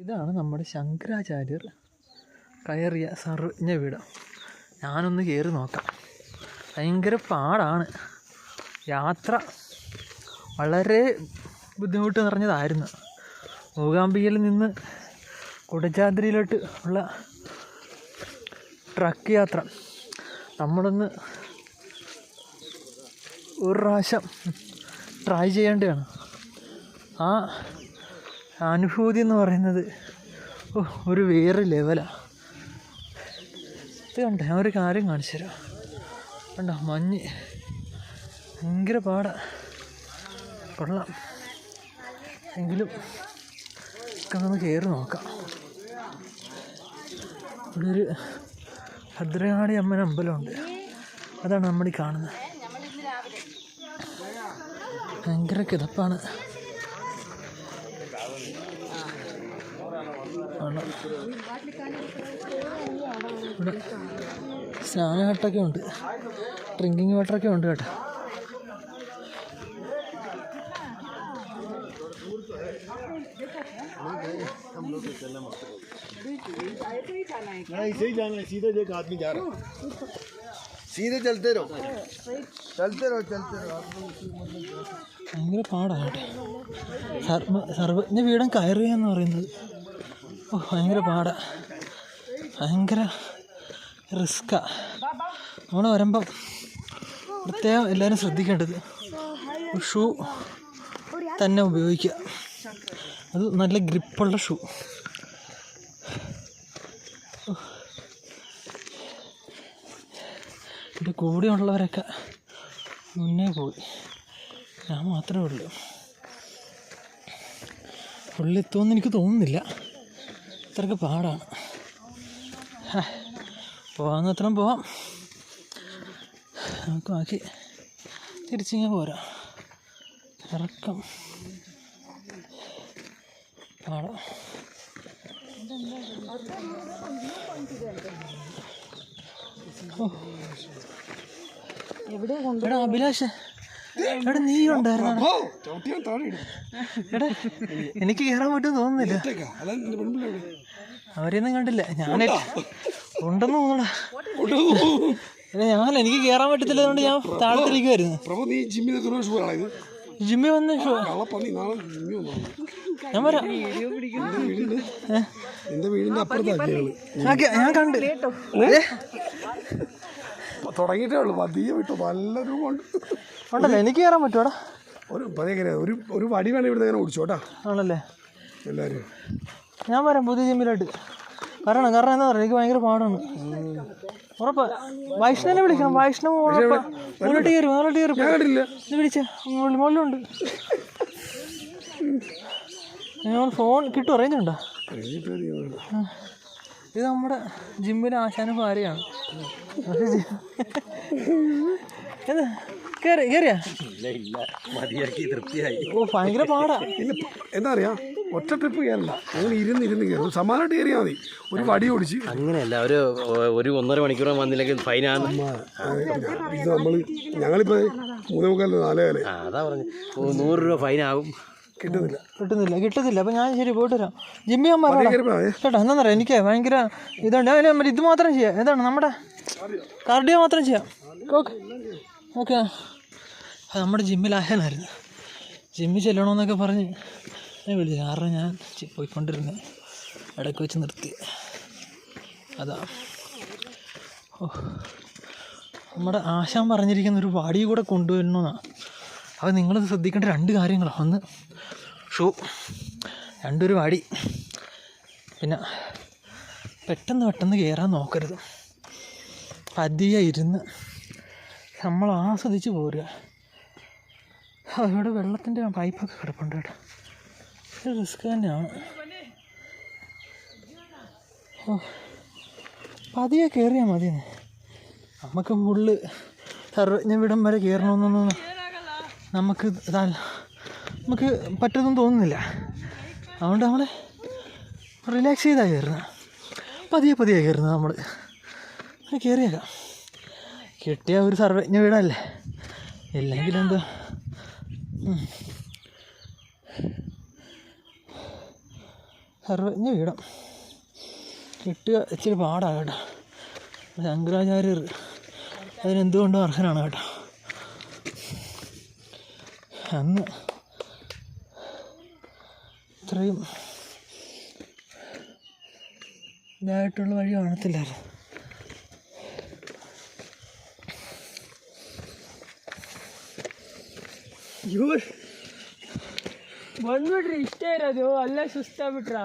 ഇതാണ് നമ്മുടെ ശങ്കരാചാര്യർ കയറിയ സർവജ്ഞപീഠം. ഞാനൊന്ന് കയറി നോക്കാം. ഭയങ്കര പാടാണ് യാത്ര, വളരെ ബുദ്ധിമുട്ട് നിറഞ്ഞതായിരുന്നു. മൂകാംബികയിൽ നിന്ന് കുടജാദ്രിയിലോട്ട് ഉള്ള ട്രക്ക് യാത്ര നമ്മളൊന്ന് ഒരു പ്രാവശ്യം ട്രൈ ചെയ്യേണ്ടതാണ്. ആ അനുഭൂതി എന്ന് പറയുന്നത് ഒരു വേറെ ലെവലാണ്. ഇത് കണ്ടോ, ഞാൻ ഒരു കാര്യം കാണിച്ചു തരാം. കണ്ടോ, മഞ്ഞ് ഭയങ്കര പാടാ. കൊള്ളാം, എങ്കിലും ഒക്കെ ഒന്ന് കയറി നോക്കാം. ഇവിടെ ഒരു ഭദ്രകാളി അമ്മൻ അമ്പലമുണ്ട്, അതാണ് നമ്മൾ ഈ കാണുന്നത്. ഭയങ്കര കിതപ്പാണ്. ഇവിടെ സ്നാനഘട്ടൊക്കെ ഉണ്ട്, ഡ്രിങ്കിങ് വാട്ടറൊക്കെ ഉണ്ട് കേട്ടോ. ഭയങ്കര പാടാണ് കേട്ടോ സർവജ്ഞ പീഠം കയറുക എന്ന് പറയുന്നത്. ഭയങ്കര പാടാ, ഭയങ്കര റിസ്ക്കാ. നമ്മൾ വരുമ്പം പ്രത്യേകം എല്ലാവരും ശ്രദ്ധിക്കേണ്ടത് ഷൂ തന്നെ ഉപയോഗിക്കുക. അത് നല്ല ഗ്രിപ്പുള്ള ഷൂ. എൻ്റെ കൂടെയുള്ളവരൊക്കെ മുന്നേ പോയി, ഞാൻ മാത്രമേ ഉള്ളൂ. പുള്ളിയെത്തുമെന്ന് എനിക്ക് തോന്നുന്നില്ല, ഇത്രയ്ക്ക് പാടാണ്. പോകാവുന്നത്രയും പോവാം, നമുക്ക് ബാക്കി തിരിച്ചിങ്ങനെ പോരാ. ഇറക്കം പാടാം. എടാ അഭിലാഷ്, എടാ നീ ഉണ്ടായിരുന്നു. എടാ എനിക്ക് കയറാൻ പറ്റുമെന്ന് തോന്നുന്നില്ല. അവരെയൊന്നും കണ്ടില്ല, ഞാനേ ഉണ്ടെന്ന് തോന്നടാ. എനിക്ക് കയറാൻ പറ്റത്തില്ല, അതുകൊണ്ട് ഞാൻ താഴത്തിരിക്കുമായിരുന്നു. ജിമ്മി വന്ന് ഞാൻ വരാം. ഞാൻ കണ്ട് തുടങ്ങിയിട്ടേ ഉള്ളൂ, പതിയെ വിട്ടു. നല്ലൊരു ഉണ്ടല്ലോ, എനിക്ക് കയറാൻ പറ്റുവാടാ. ഒരു വടി വേണം ഇവിടെ ഇങ്ങനെ ഓടിച്ചോട്ടാ. ആണല്ലേ, എല്ലാവരും ഞാൻ വരാം പുതിയ ജിമ്മിലോട്ട്. കാരണം എന്താ പറയുക, എനിക്ക് ഭയങ്കര പാടാണ്. ഉറപ്പാ, വൈഷ്ണവിനെ വിളിക്കണം. വൈഷ്ണവ് മുന്നോട്ട് കയറും. വിളിച്ച മുകളിലുണ്ട്. ഞങ്ങൾ ഫോൺ കിട്ടുമോ, റേഞ്ച് ഉണ്ടോ? ഇത് നമ്മുടെ ജിമ്മിലെ ആശാനും ഭാര്യയാണ്. കേറിയാ? ഭയങ്കര പാടാ. എന്താ അറിയാ, ഒറ്റ ട്രിപ്പ് കയറില്ല, അങ്ങനെ ഇരുന്ന് കയറും. സമാനമായിട്ട് കയറിയാൽ മതി. ഒരു വടി ഓടിച്ച് അങ്ങനെയല്ല, ഒരു 1.5 മണിക്കൂർ വന്നില്ലെങ്കിൽ ഫൈനാണ്. ഇത് ഞങ്ങളിപ്പോൾ 3:45 അതാ പറഞ്ഞു, 100 രൂപ ഫൈനാകും. കിട്ടുന്നില്ല. അപ്പം ഞാൻ ശരി പോയിട്ട് വരാം. ജിമ്മി ഞാൻ കേട്ടോ. എന്താണെന്നറിയാം, എനിക്ക് ഭയങ്കര ഇതുണ്ട്. ഇത് മാത്രം ചെയ്യാം, എന്താണ് നമ്മുടെ കാർഡിയോ മാത്രം ചെയ്യാം. ഓക്കെ, അത് നമ്മുടെ ജിമ്മിലായാലായിരുന്നു. ജിമ്മിൽ ചെല്ലണമെന്നൊക്കെ പറഞ്ഞ് ഞാൻ വിളിച്ചു. കാരണം ഞാൻ പോയിക്കൊണ്ടിരുന്നത് ഇടയ്ക്ക് വെച്ച് നിർത്തി. അതാ നമ്മുടെ ആശാൻ പറഞ്ഞിരിക്കുന്ന ഒരു വടി കൂടെ കൊണ്ടുവരണമെന്നാണ്. അത് നിങ്ങളത് ശ്രദ്ധിക്കേണ്ട 2 കാര്യങ്ങളാണ്. ഒന്ന് ഷൂ, 2 ഒരു വടി. പിന്നെ പെട്ടെന്ന് കയറാൻ നോക്കരുത്. പതിയെ ഇരുന്ന് നമ്മൾ ആസ്വദിച്ച് പോരുക. അവിടെ വെള്ളത്തിൻ്റെ പൈപ്പൊക്കെ കിടപ്പുണ്ട് കേട്ടോ. റിസ്ക് തന്നെയാണ്. പതിയെ കയറിയാൽ മതി. നമുക്ക് ഫുള്ള് സർവജ്ഞപീഠം വരെ കയറണമെന്നൊന്നും നമുക്ക് പറ്റുമെന്നും തോന്നുന്നില്ല. അതുകൊണ്ട് നമ്മൾ റിലാക്സ് ചെയ്താണ് കയറുന്നത്. പതിയെ കയറുന്നത് നമ്മൾ. കയറിയേക്കാം. കിട്ടിയ ഒരു സർവജ്ഞപീഠമല്ലേ, ഇല്ലെങ്കിൽ എന്താ. സർവജ്ഞ പീഠം കിട്ടുക ഇച്ചിരി പാടാണ് കേട്ടോ. ശങ്കരാചാര്യർ അതിനെന്തുകൊണ്ടും അർഹനാണ് കേട്ടോ. അന്ന് ഇത്രയും ഇതായിട്ടുള്ള വഴി കാണത്തില്ലായിരുന്നു. ಬಂದ್ಬಿಟ್ರಿ ಇಷ್ಟೇ ಇರೋದು, ಅಲ್ಲೇ ಸುಸ್ತಾಗ್ಬಿಟ್ರ.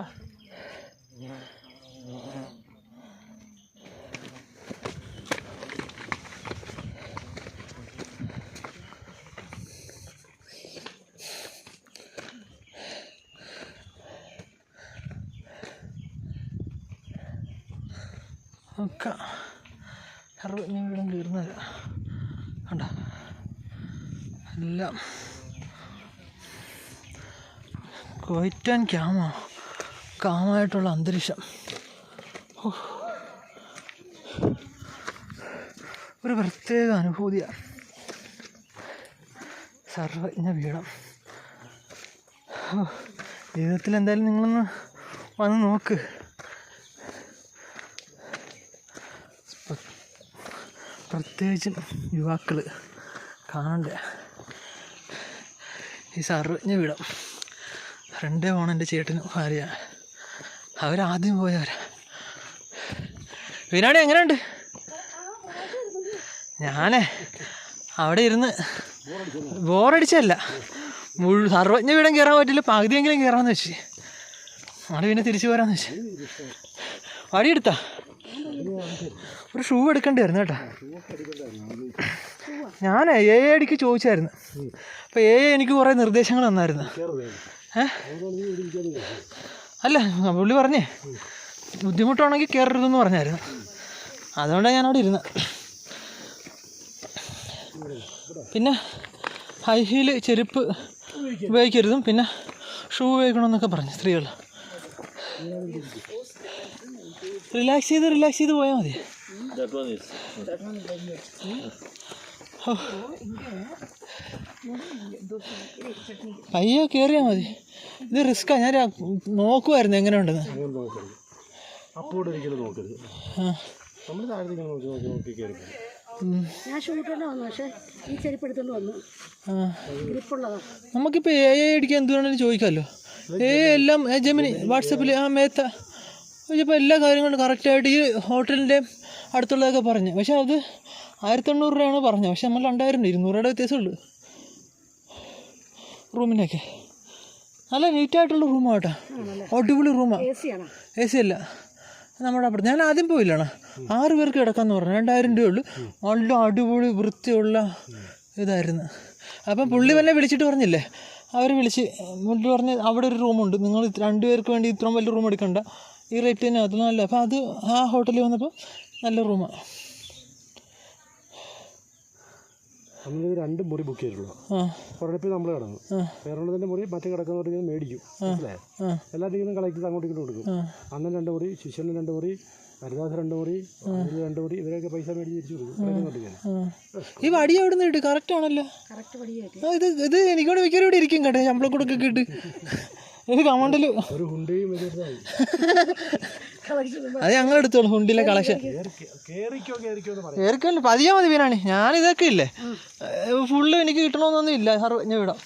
ഒക്കെ സർവജ്ഞ പീഠം തീർന്നത് കണ്ട എല്ലാം ക്വൈറ്റ് ആൻഡ് കാമായിട്ടുള്ള അന്തരീക്ഷം. ഒരു പ്രത്യേക അനുഭൂതിയാണ് സർവജ്ഞ പീഠം. ജീവിതത്തിൽ എന്തായാലും നിങ്ങളൊന്ന് വന്ന് നോക്ക്. പ്രത്യേകിച്ചും യുവാക്കൾ കാണണ്ട ഈ സർവജ്ഞ പീഠം. ഫ്രണ്ടേ പോകണം എൻ്റെ ചേട്ടനും ഭാര്യ, അവരാദ്യം പോയവരാ. വീനാടി എങ്ങനെയുണ്ട്? ഞാനേ അവിടെ ഇരുന്ന് ബോറടിച്ചല്ല, സർവജ്ഞ പീഠം കയറാൻ പറ്റില്ല, പകുതിയെങ്കിലും കയറാമെന്ന് വെച്ച് അവിടെ പിന്നെ തിരിച്ചു പോരാന്ന് വെച്ച്. വടിയെടുത്താ ഒരു ഷൂ എടുക്കേണ്ടി വരുന്നു കേട്ടോ. ഞാൻ അടിക്ക് ചോദിച്ചായിരുന്നു, അപ്പോൾ എനിക്ക് കുറേ നിർദ്ദേശങ്ങൾ തന്നായിരുന്നു. അല്ല പുള്ളി പറഞ്ഞേ ബുദ്ധിമുട്ടാണെങ്കിൽ കയറരുതെന്ന് പറഞ്ഞായിരുന്നു. അതുകൊണ്ടാണ് ഞാനവിടെ ഇരുന്നത്. പിന്നെ ഹൈ ഹീല് ചെരുപ്പ് ഉപയോഗിക്കരുതും പിന്നെ ഷൂ ഉപയോഗിക്കണമെന്നൊക്കെ പറഞ്ഞു സ്ത്രീകൾ. റിലാക്സ് ചെയ്ത് പോയാൽ മതി. പയ്യെ കയറിയാൽ മതി. ഇത് റിസ്ക്കാണ്. ഞാൻ നോക്കുമായിരുന്നു എങ്ങനെ ഉണ്ടെന്ന്. നമുക്കിപ്പോൾ അടിക്കാൻ എന്ത് വേണമെങ്കിലും ചോദിക്കാമല്ലോ. എല്ലാം ജെമിനി വാട്സപ്പിൽ മേത്ത ഇപ്പോൾ എല്ലാ കാര്യങ്ങളും കറക്റ്റായിട്ട് ഈ ഹോട്ടലിൻ്റെ അടുത്തുള്ളതൊക്കെ പറഞ്ഞു. പക്ഷേ അത് 1800 രൂപയാണ് പറഞ്ഞത്. പക്ഷെ നമ്മൾ 2000 200 രൂപയുടെ വ്യത്യാസമുള്ളൂ റൂമിനൊക്കെ. നല്ല നീറ്റായിട്ടുള്ള റൂമാണ് കേട്ടോ, അടിപൊളി റൂമാണ്. എ സി അല്ല നമ്മുടെ അപ്പുറത്ത്. ഞാൻ ആദ്യം പോയില്ലാണ്, 6 പേർക്ക് കിടക്കാമെന്ന് പറഞ്ഞു. 2000 രൂപയുള്ളൂ. നല്ല അടിപൊളി വൃത്തിയുള്ള ഇതായിരുന്നു. അപ്പം പുള്ളി തന്നെ വിളിച്ചിട്ട് പറഞ്ഞില്ലേ, അവർ വിളിച്ച് പുള്ളി പറഞ്ഞ് അവിടെ ഒരു റൂമുണ്ട്, നിങ്ങൾ 2 പേർക്ക് വേണ്ടി ഇത്രയും വലിയ റൂം എടുക്കണ്ട, ഈ റേറ്റ് തന്നെ അത് നല്ല. അപ്പോൾ അത് ആ ഹോട്ടലിൽ വന്നപ്പോൾ നല്ല റൂമാണ്. 2 മുറി ബുക്ക് ചെയ്തിട്ടുള്ളൂ. കുഴപ്പമില്ല, നമ്മൾ കിടന്നു. വേറെ മുറി മറ്റേ കിടക്കുന്നവർക്ക് മേടിക്കും, മനസ്സിലായോ? എല്ലാത്തിനും കളക്ട് അങ്ങോട്ട് ഇങ്ങോട്ട് കൊടുക്കും. അന്ന് 2 മുറി, ശിഷ്യന് 2 മുറി, ഹരിദാസ് 2 മുറി, 2 മുറി, ഇവരൊക്കെ പൈസ മേടിച്ച് തിരിച്ചു കൊടുക്കും. ഈ വടി എവിടെ നിന്ന് കിട്ടും? കറക്റ്റ് ആണല്ലോ. ഇത് എനിക്കോട് മിക്കവരും ഇവിടെ ഇരിക്കും കേട്ടോ, ശമ്പളം കൊടുക്കൊക്കെ ഇട്ട്. ഇത് കമണ്ടിൽ ഒരു ഹുണ്ടിയും അത് ഞങ്ങൾ എടുത്തോളൂ. ഹുണ്ടിലെ കളക്ഷൻ കേറിക്കല്ലോ, പതിയാ മതി വീനാണി. ഞാനിതൊക്കെ ഇല്ലേ ഫുള്ള് എനിക്ക് കിട്ടണമെന്നൊന്നും ഇല്ല. സർവജ്ഞ പീഠം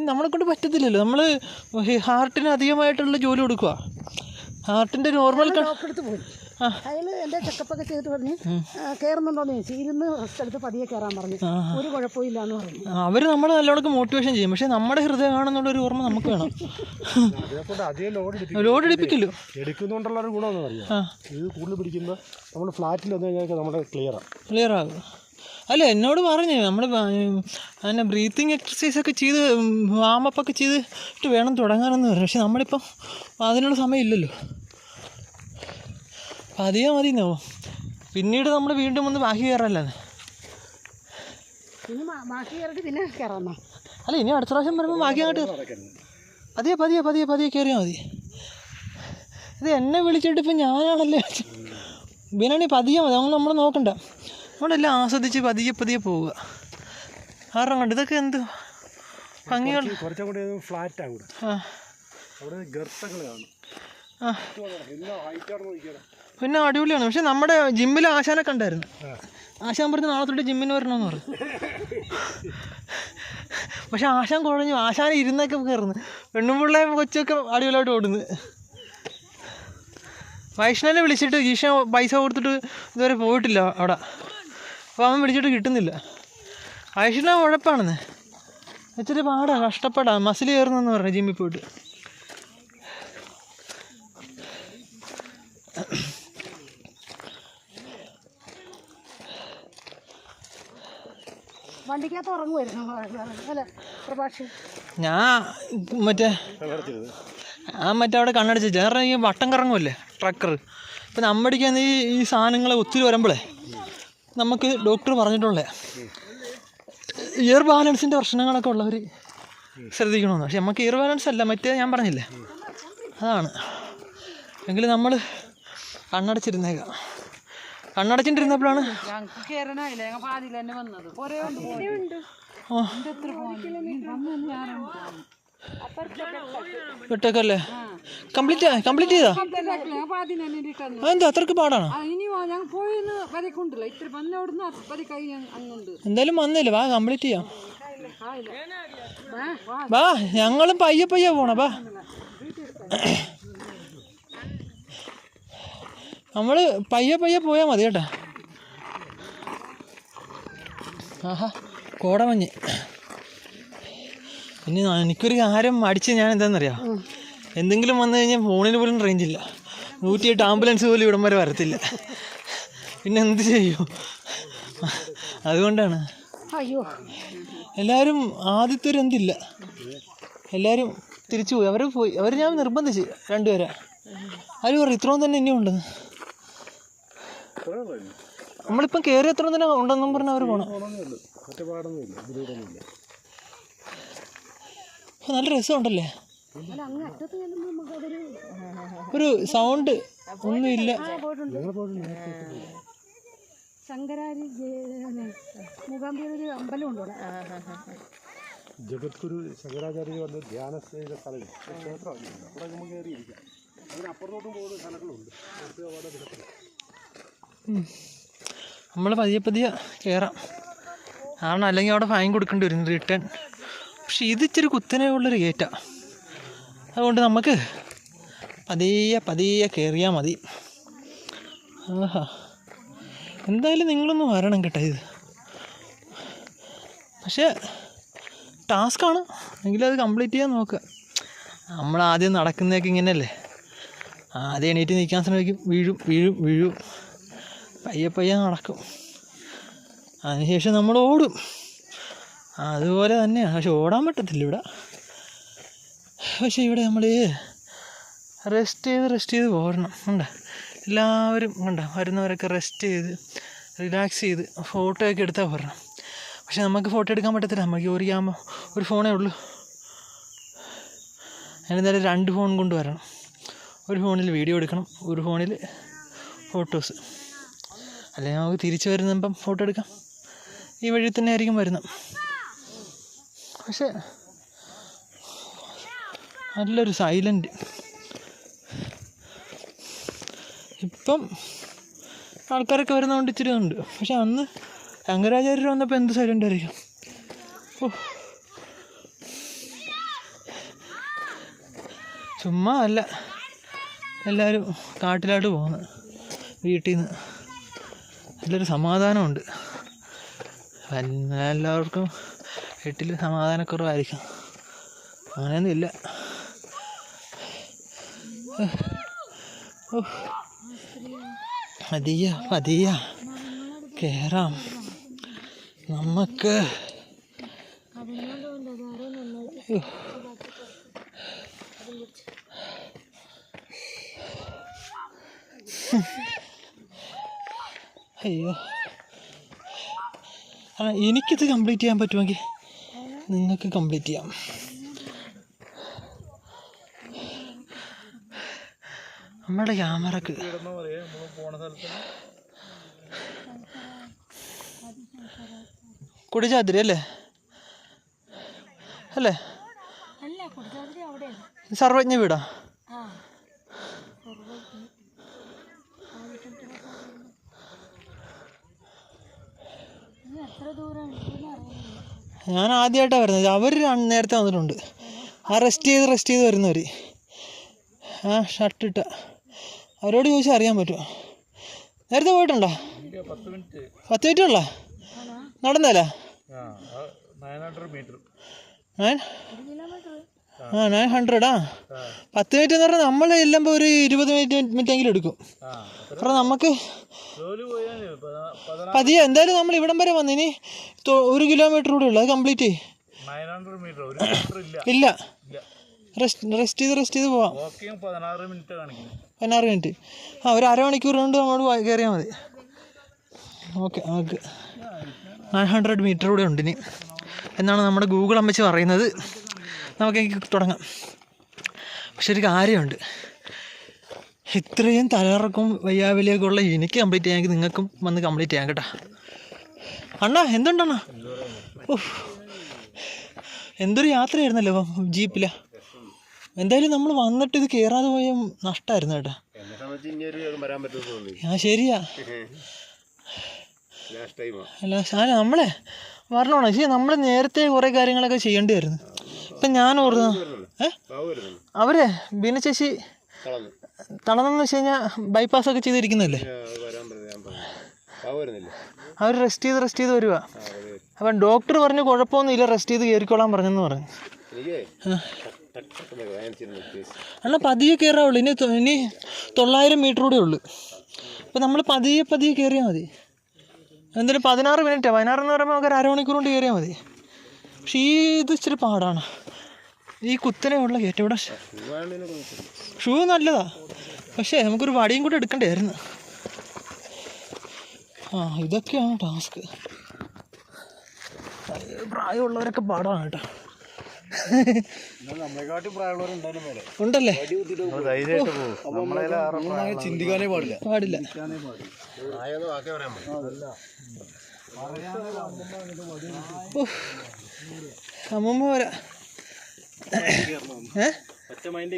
നമ്മളെ കൊണ്ട് പറ്റത്തില്ലല്ലോ. നമ്മൾ ഹാർട്ടിന് അധികമായിട്ടുള്ള ജോലി കൊടുക്കുക. ഹാർട്ടിൻ്റെ നോർമൽ അയാൾ എൻ്റെ ചെക്കപ്പൊക്കെ ചെയ്തിട്ട് പറഞ്ഞ് കയറുന്നുണ്ടോന്ന് ചോദിച്ചു. ഇരുന്ന് സ്ഥലത്ത് പതിയെ കയറാൻ പറഞ്ഞു, ഒരു കുഴപ്പമില്ല എന്ന് പറഞ്ഞു. അവർ നമ്മൾ നല്ലോണം മോട്ടിവേഷൻ ചെയ്യും. പക്ഷെ നമ്മുടെ ഹൃദയമാണെന്നുള്ളൊരു ഓർമ്മ നമുക്ക് വേണം. ലോഡ് എടുപ്പിക്കല്ലോ. എടുക്കുന്നുണ്ടുള്ള ഒരു ഗുണമെന്ന് പറയാം, ഇത് കൂടുതൽ പിടിക്കുമ്പോൾ നമ്മൾ ഫ്ലാറ്റിൽ വന്നു കഴിഞ്ഞാൽ നമ്മുടെ ക്ലിയർ ആകും. അല്ല എന്നോട് പറഞ്ഞു നമ്മൾ അങ്ങനെ ബ്രീത്തിങ് എക്സസൈസൊക്കെ ചെയ്ത് വാമപ്പൊക്കെ ചെയ്തിട്ട് വേണം തുടങ്ങാനെന്ന് പറഞ്ഞു. പക്ഷെ നമ്മളിപ്പം അതിനുള്ള സമയമില്ലല്ലോ. പതിയാ മതിന്നോ. പിന്നീട് നമ്മൾ വീണ്ടും ഒന്ന് ബാക്കി കയറല്ലേ. അല്ല ഇനി അടുത്ത പ്രാവശ്യം വരുമ്പോൾ ബാക്കി അങ്ങോട്ട് പതിയെ കയറിയാൽ മതി. ഇത് എന്നെ വിളിച്ചിട്ട് ഇപ്പം ഞാനാണല്ലേ ബിനാണി. പതിയാ മതി, അങ്ങനെ നമ്മൾ നോക്കണ്ട. നമ്മളെല്ലാം ആസ്വദിച്ച് പതിയെ പോവുക. കാരണം കണ്ട് ഇതൊക്കെ എന്ത് ഭംഗികൾ. കുറച്ചും കൂടി ഫ്ലാറ്റ് ആകും. അവിടെ ഗർത്തങ്ങളാണ്. ആ പിന്നെ അടിപൊളിയാണ്. പക്ഷെ നമ്മുടെ ജിമ്മിൽ ആശാനെ കണ്ടായിരുന്നു. ആശാൻ പറഞ്ഞ് നാളെ തൊട്ട് ജിമ്മിന് വരണമെന്ന് പറഞ്ഞു. പക്ഷെ ആശാൻ കുഴഞ്ഞു. ആശാൻ ഇരുന്നൊക്കെ കയറുന്നു. പെണ്ണുമ്പിള്ളയും കൊച്ചൊക്കെ അടിപൊളിയായിട്ട് ഓടുന്നു. വൈഷ്ണവിനെ വിളിച്ചിട്ട് ഈശ പൈസ കൊടുത്തിട്ട് ഇതുവരെ പോയിട്ടില്ല അവിടെ. അപ്പോൾ അവൻ വിളിച്ചിട്ട് കിട്ടുന്നില്ല. വൈഷ്ണവ് ഉഴപ്പാണെന്ന് ഇച്ചിരി പാടാ, കഷ്ടപ്പെടാ, മസിൽ കയറുന്നെന്ന് പറഞ്ഞു ജിമ്മിൽ പോയിട്ട്. വണ്ടിക്കകത്ത് ഉറങ്ങുമായിരുന്നു അല്ല പ്രഭാഷ്? ഞാൻ മറ്റേ അവിടെ കണ്ണടിച്ചില്ല. കാരണം ഈ വട്ടം കറങ്ങുമല്ലേ ട്രക്കർ. ഇപ്പം നമ്മടിക്കാന്ന് ഈ സാധനങ്ങൾ ഒത്തിരി വരുമ്പോഴേ നമുക്ക് ഡോക്ടർ പറഞ്ഞിട്ടുള്ളേ ഇയർ ബാലൻസിൻ്റെ പ്രശ്നങ്ങളൊക്കെ ഉള്ളവർ ശ്രദ്ധിക്കണമെന്ന്. പക്ഷെ നമുക്ക് ഇയർ ബാലൻസ് അല്ല, മറ്റേ ഞാൻ പറഞ്ഞില്ലേ അതാണ്. എങ്കിലും നമ്മൾ കണ്ണടച്ചിരുന്നേക്കാം. കണ്ണടച്ചിട്ടിരുന്നപ്പോഴാണ് വിട്ടേക്കല്ലേ. കംപ്ലീറ്റ് ചെയ്താ? അതെന്താ അത്രക്ക് പാടാണോ? എന്തായാലും വന്നില്ല. വാ കംപ്ലീറ്റ് ചെയ്യാം. വാ ഞങ്ങളും പയ്യെ പോണ. വാ നമ്മൾ പയ്യെ പോയാൽ മതി കേട്ടോ. ആഹാ കോടമഞ്ഞ്. ഇനി എനിക്കൊരു കാര്യം അടിച്ച് ഞാൻ എന്താണെന്നറിയാം, എന്തെങ്കിലും വന്നു കഴിഞ്ഞാൽ ഫോണിന് പോലും റേഞ്ചില്ല. 108 ആംബുലൻസ് പോലും ഇവിടം വരെ വരത്തില്ല. പിന്നെ എന്ത് ചെയ്യും? അതുകൊണ്ടാണ് അയ്യോ എല്ലാവരും ആദ്യത്തെ ഒരു എന്തില്ല, എല്ലാവരും തിരിച്ചു പോയി. അവർ ഞാൻ നിർബന്ധിച്ച് രണ്ടുപേരെ. അവർ പറയും ഇത്രയും തന്നെ ഇനിയും ഉണ്ടെന്ന്. നമ്മളിപ്പം കയറി എത്ര തന്നെ ഉണ്ടെന്നും പറഞ്ഞാൽ അവർ പോകണം. നല്ല രസമുണ്ടല്ലേ, ഒരു സൗണ്ട് ഒന്നുമില്ല. ശങ്കരാരി മൂകാംബിക ഒരു അമ്പലമുണ്ട് ഇവിടെ. ജഗദ്ഗുരു ശങ്കരാചാര്യ വന്ന് ധ്യാനം ചെയ്ത സ്ഥലം ക്ഷേത്രമാണ്. അവിടെ നമുക്ക് കയറിയിരിക്കാം. അതിനപ്പുറത്തോട്ടും പോകുന്ന സ്ഥലങ്ങളുണ്ട്. നമ്മൾ പതിയെ കയറാം. കാരണം അല്ലെങ്കിൽ അവിടെ ഫൈൻ കൊടുക്കേണ്ടി വരും റിട്ടേൺ. പക്ഷെ ഇത് ഇച്ചിരി കുത്തനെ ഉള്ളൊരു ഗേറ്റാണ്. അതുകൊണ്ട് നമുക്ക് പതിയെ കയറിയാൽ മതി. ആഹാ എന്തായാലും നിങ്ങളൊന്ന് വരണം കേട്ടോ. ഇത് പക്ഷേ ടാസ്ക്കാണ്, എങ്കിലും അത് കംപ്ലീറ്റ് ചെയ്യാൻ നോക്കുക. നമ്മളാദ്യം നടക്കുന്നതൊക്കെ ഇങ്ങനെയല്ലേ, ആദ്യം എണീറ്റ് നിൽക്കാൻ ശ്രമിക്കും, വീഴും. പയ്യെ നടക്കും. അതിനുശേഷം നമ്മൾ ഓടും. അതുപോലെ തന്നെയാണ്. പക്ഷെ ഓടാൻ പറ്റത്തില്ല ഇവിടെ. പക്ഷെ ഇവിടെ നമ്മൾ റെസ്റ്റ് ചെയ്ത് പോരണം. ഉണ്ട് എല്ലാവരും ഉണ്ട്, വരുന്നവരൊക്കെ റെസ്റ്റ് ചെയ്ത് റിലാക്സ് ചെയ്ത് ഫോട്ടോ ഒക്കെ എടുത്താൽ പോരണം. പക്ഷെ നമുക്ക് ഫോട്ടോ എടുക്കാൻ പറ്റത്തില്ല. നമുക്ക് ഒരു ഫോണേ ഉള്ളൂ. അതിനെന്തായാലും 2 ഫോൺ കൊണ്ടുവരണം. ഒരു ഫോണിൽ വീഡിയോ എടുക്കണം, ഒരു ഫോണിൽ ഫോട്ടോസ്. അല്ലെങ്കിൽ നമുക്ക് തിരിച്ച് വരുമ്പം ഫോട്ടോ എടുക്കാം. ഈ വഴി തന്നെ ആയിരിക്കും വരുന്നത്. പക്ഷേ നല്ലൊരു സൈലൻറ്റ്. ഇപ്പം ആൾക്കാരൊക്കെ വരുന്നതുകൊണ്ട് ഇച്ചിരി ഉണ്ട്. പക്ഷെ അന്ന് ശങ്കരാചാര്യർ വന്നപ്പോൾ എന്ത് സൈലൻ്റ് ആയിരിക്കും. ചുമ്മാ അല്ല, എല്ലാവരും കാട്ടിലോട്ട് പോകുന്നത് വീട്ടിൽ നിന്ന്. നല്ലൊരു സമാധാനമുണ്ട്. എല്ലാവർക്കും വീട്ടിൽ സമാധാനക്കുറവായിരിക്കും. അങ്ങനെയൊന്നും ഇല്ല. പതിയ കയറാം നമുക്ക്. അയ്യോ, എനിക്കിത് കംപ്ലീറ്റ് ചെയ്യാൻ പറ്റുമെങ്കിൽ നിങ്ങൾക്ക് കംപ്ലീറ്റ് ചെയ്യാം. നമ്മുടെ ക്യാമറക്ക് കുടിച്ചാതിരി അല്ലേ? സർവജ്ഞ വീടാ? ഞാൻ ആദ്യമായിട്ടാണ് വരുന്നത്. അവർ നേരത്തെ വന്നിട്ടുണ്ട്. റെസ്റ്റ് ചെയ്ത് വരുന്നവർ. ഷർട്ടിട്ട അവരോട് ചോദിച്ചാൽ അറിയാൻ പറ്റുമോ? നേരത്തെ പോയിട്ടുണ്ടോ? 10 മിനിറ്റ് ഉള്ള നടന്നല്ല? 900 മീറ്റർ. 900 10 മിനിറ്റ് എന്ന് പറഞ്ഞാൽ നമ്മൾ ചെല്ലുമ്പോൾ ഒരു 20 മിനിറ്റെങ്കിലും എടുക്കും. കാരണം നമുക്ക് പതിയെ എന്തായാലും നമ്മൾ ഇവിടം വരെ വന്നു. ഇനി 1 കിലോമീറ്റർ കൂടെ ഉള്ളു, അത് കംപ്ലീറ്റ് ഇല്ല. റെസ്റ്റ് ചെയ്ത് പോവാം. 16 മിനിറ്റ്. ഒരു അരമണിക്കൂർ കൊണ്ട് നമ്മൾ കയറിയാൽ മതി. ഓക്കെ 900 മീറ്റർ കൂടെ ഉണ്ട് ഇനി എന്നാണ് നമ്മുടെ ഗൂഗിൾ അമ്മച്ചി പറയുന്നത്. നമുക്കെനിക്ക് തുടങ്ങാം. പക്ഷെ ഒരു കാര്യമുണ്ട്, ഇത്രയും തലയിറക്കും വയ്യാവിലിയൊക്കെ ഉള്ള എനിക്ക് കംപ്ലീറ്റ് ചെയ്യാമെങ്കിൽ നിങ്ങൾക്കും വന്ന് കംപ്ലീറ്റ് ചെയ്യാം കേട്ടോ. അണ്ണാ എന്തുണ്ടണ്ണാ? എന്തൊരു യാത്രയായിരുന്നല്ലോ ജീപ്പില. എന്തായാലും നമ്മൾ വന്നിട്ട് ഇത് കയറാതെ പോയ നഷ്ടമായിരുന്നു കേട്ടോ. ശരിയാ. അല്ല നമ്മളെ വരണോണോ? ശരി, നമ്മൾ നേരത്തെ കുറേ കാര്യങ്ങളൊക്കെ ചെയ്യേണ്ടിയായിരുന്നു. ഇപ്പം ഞാൻ ഓർന്നു അവരെ ബീനച്ചേച്ചി തളർന്നെന്ന് വെച്ച് കഴിഞ്ഞാൽ ബൈപ്പാസൊക്കെ ചെയ്തിരിക്കുന്നല്ലേ. അവർ റെസ്റ്റ് ചെയ്ത് വരുവാ. അപ്പം ഡോക്ടർ പറഞ്ഞു കുഴപ്പമൊന്നുമില്ല, റെസ്റ്റ് ചെയ്ത് കയറിക്കോളാൻ പറഞ്ഞെന്ന് പറഞ്ഞു. എന്നാൽ പതിയെ കയറാവുള്ളൂ. ഇനി 900 മീറ്റർ കൂടെ ഉള്ളു. അപ്പം നമ്മൾ പതിയെ കയറിയാൽ മതി. എന്തായാലും 16 മിനിറ്റാണ്. 16 എന്ന് പറയുമ്പോൾ നമുക്ക് അരമണിക്കൂർ കൊണ്ട് കയറിയാൽ മതി. പക്ഷേ ഇത് ഇച്ചിരി പാടാണ്, ഈ കുത്തനെ ഉള്ള കയറ്റം. ഇവിടെ ഷൂ നല്ലതാ, പക്ഷേ നമുക്കൊരു വടിയും കൂടെ എടുക്കണ്ടായിരുന്നു. ഇതൊക്കെയാണ് ടാസ്ക്. പ്രായമുള്ളവരൊക്കെ പാടാണ് കേട്ടോ. ഉണ്ടല്ലേ? ചിന്തിക്കാനേ പാടില്ല. അമ്മൂമ്മ വരാ. ഒറ്റ മൈൻഡ്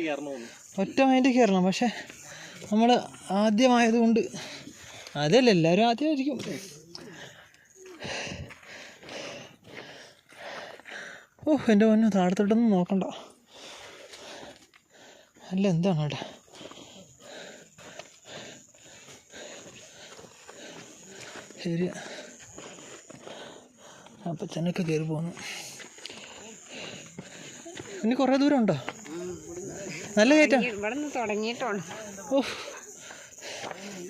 കയറണം. പക്ഷെ നമ്മൾ ആദ്യമായതുകൊണ്ട് അതല്ല, എല്ലാവരും ആദ്യമായിരിക്കും. എൻ്റെ പൊന്നു, താഴത്തോട്ടൊന്നും നോക്കണ്ട. അല്ല എന്താണ് അവിടെ? ശരിയാ, അപ്പച്ചനൊക്കെ കയറി പോന്നു. ഇനി കുറേ ദൂരം ഉണ്ടോ? നല്ല കയറ്റാ.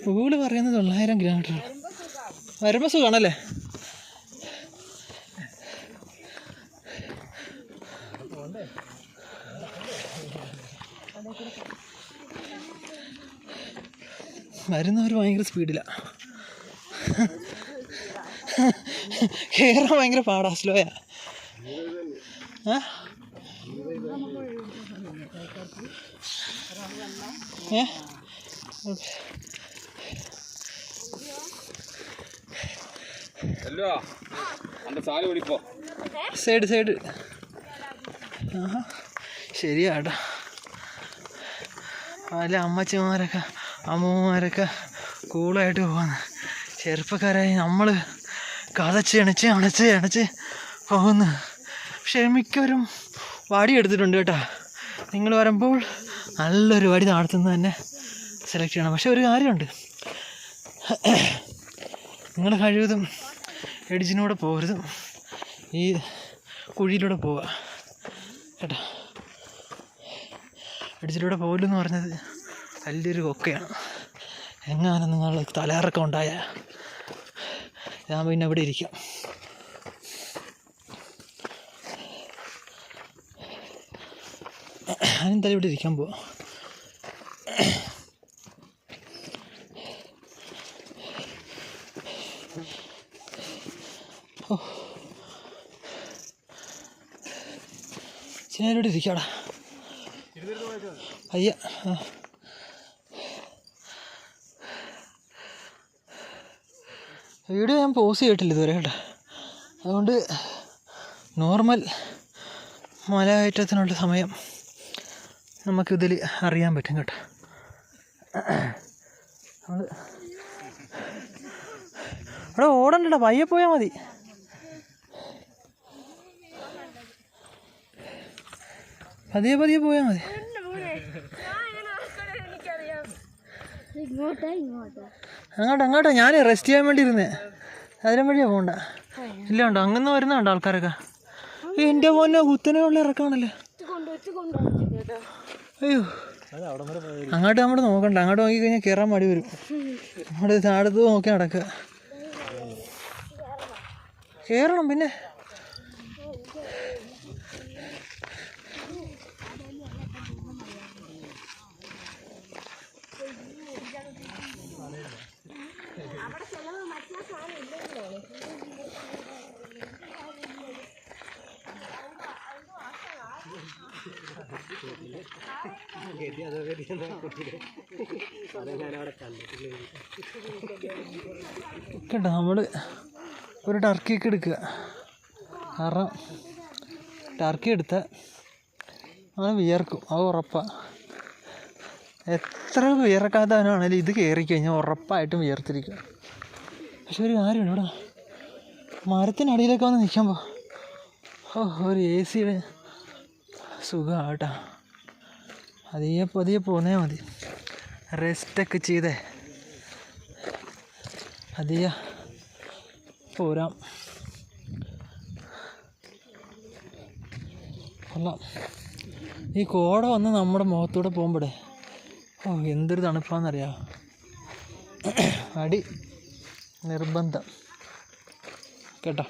ഗൂഗിള് പറയുന്നത് 900 കിലോമീറ്റർ. വരുമ്പോൾ സുഖമാണല്ലേ? വരുന്നവർ ഭയങ്കര സ്പീഡിലാണ്, കയറാൻ ഭയങ്കര പാടാ, സ്ലോയാ. സൈഡ് ശരിയാട്ടാ. പല അമ്മച്ചിമാരൊക്കെ അമ്മൂമ്മമാരൊക്കെ കൂളായിട്ട് പോകുന്നു. ചെറുപ്പക്കാരായി നമ്മൾ കതച്ച് അണച്ച് പോകുന്നു. പക്ഷേ മിക്കവരും വടി എടുത്തിട്ടുണ്ട് കേട്ടോ. നിങ്ങൾ വരുമ്പോൾ നല്ലൊരു വടി നടത്തുന്നത് തന്നെ സെലക്ട് ചെയ്യണം. പക്ഷെ ഒരു കാര്യമുണ്ട്, നിങ്ങൾ കഴിവതും എഡിജിനൂടെ പോകരുത്, ഈ കുഴിയിലൂടെ പോവുക കേട്ടോ. എഡിജിലൂടെ പോകലെന്ന് പറഞ്ഞത് വലിയൊരു കൊക്കയാണ്. എങ്ങാനും നിങ്ങൾ തലയിറക്കം ഉണ്ടായാൽ ഞാൻ പിന്നെ ഇവിടെ ഇരിക്കാം. ഞാനെന്തായാലും ഇവിടെ ഇരിക്കാൻ പോവാം. ഇവിടെ ഇരിക്കാടാ അയ്യ. വീഡിയോ ഞാൻ പോസ് ചെയ്തിട്ടില്ല ഇതുവരെ കേട്ടോ. അതുകൊണ്ട് നോർമൽ മലകയറ്റത്തിനുള്ള സമയം നമുക്കിതിൽ അറിയാൻ പറ്റും കേട്ടോ. നമ്മൾ അവിടെ ഓടണ്ടടാ, പയ്യെ പോയാൽ മതി. പതിയെ പതിയെ പോയാൽ മതി. അങ്ങോട്ടോ ഞാൻ റെസ്റ്റ് ചെയ്യാൻ വേണ്ടി ഇരുന്നേ, അതിനും വഴിയാ പോകണ്ട. ഇല്ലാണ്ടോ അങ്ങനെ വരുന്നുണ്ടോ ആൾക്കാരൊക്കെ? എൻ്റെ മോനെ കുത്തനെ ഉള്ള ഇറക്കാണല്ലേ. അയ്യോ, അങ്ങോട്ട് നമ്മൾ നോക്കണ്ട, അങ്ങോട്ട് നോക്കിക്കഴിഞ്ഞാൽ കയറാൻ മടി വരും. നമ്മുടെ താഴത്ത് നോക്കി നടക്കുക. കയറണം പിന്നെ. കേട്ടോ, നമ്മൾ ഒരു ടർക്കിയൊക്കെ എടുക്കുക. കാരണം ടർക്കി എടുത്താൽ നമ്മൾ വിയർക്കും, അത് ഉറപ്പാണ്. എത്ര വിയർക്കാത്തവനാണെങ്കിലും ഇത് കയറിക്കഴിഞ്ഞാൽ ഉറപ്പായിട്ടും വിയർത്തിരിക്കുക. പക്ഷെ ഒരു കാര്യമാണ്, ഇവിടെ മരത്തിനടിയിലൊക്കെ വന്ന് നിൽക്കുമ്പോൾ ഒരു എ സിയുടെ സുഖമാണ് കേട്ടോ. പതിയെ പതിയെ പോന്നേ മതി. റെസ്റ്റൊക്കെ ചെയ്തേ പതിയെ പോരാം. കൊള്ളാം. ഈ കോട വന്ന് നമ്മുടെ മുഖത്തൂടെ പോകുമ്പോഴേ എന്തൊരു തണുപ്പാണെന്നറിയാം. അടി നിർബന്ധം കേട്ടോ.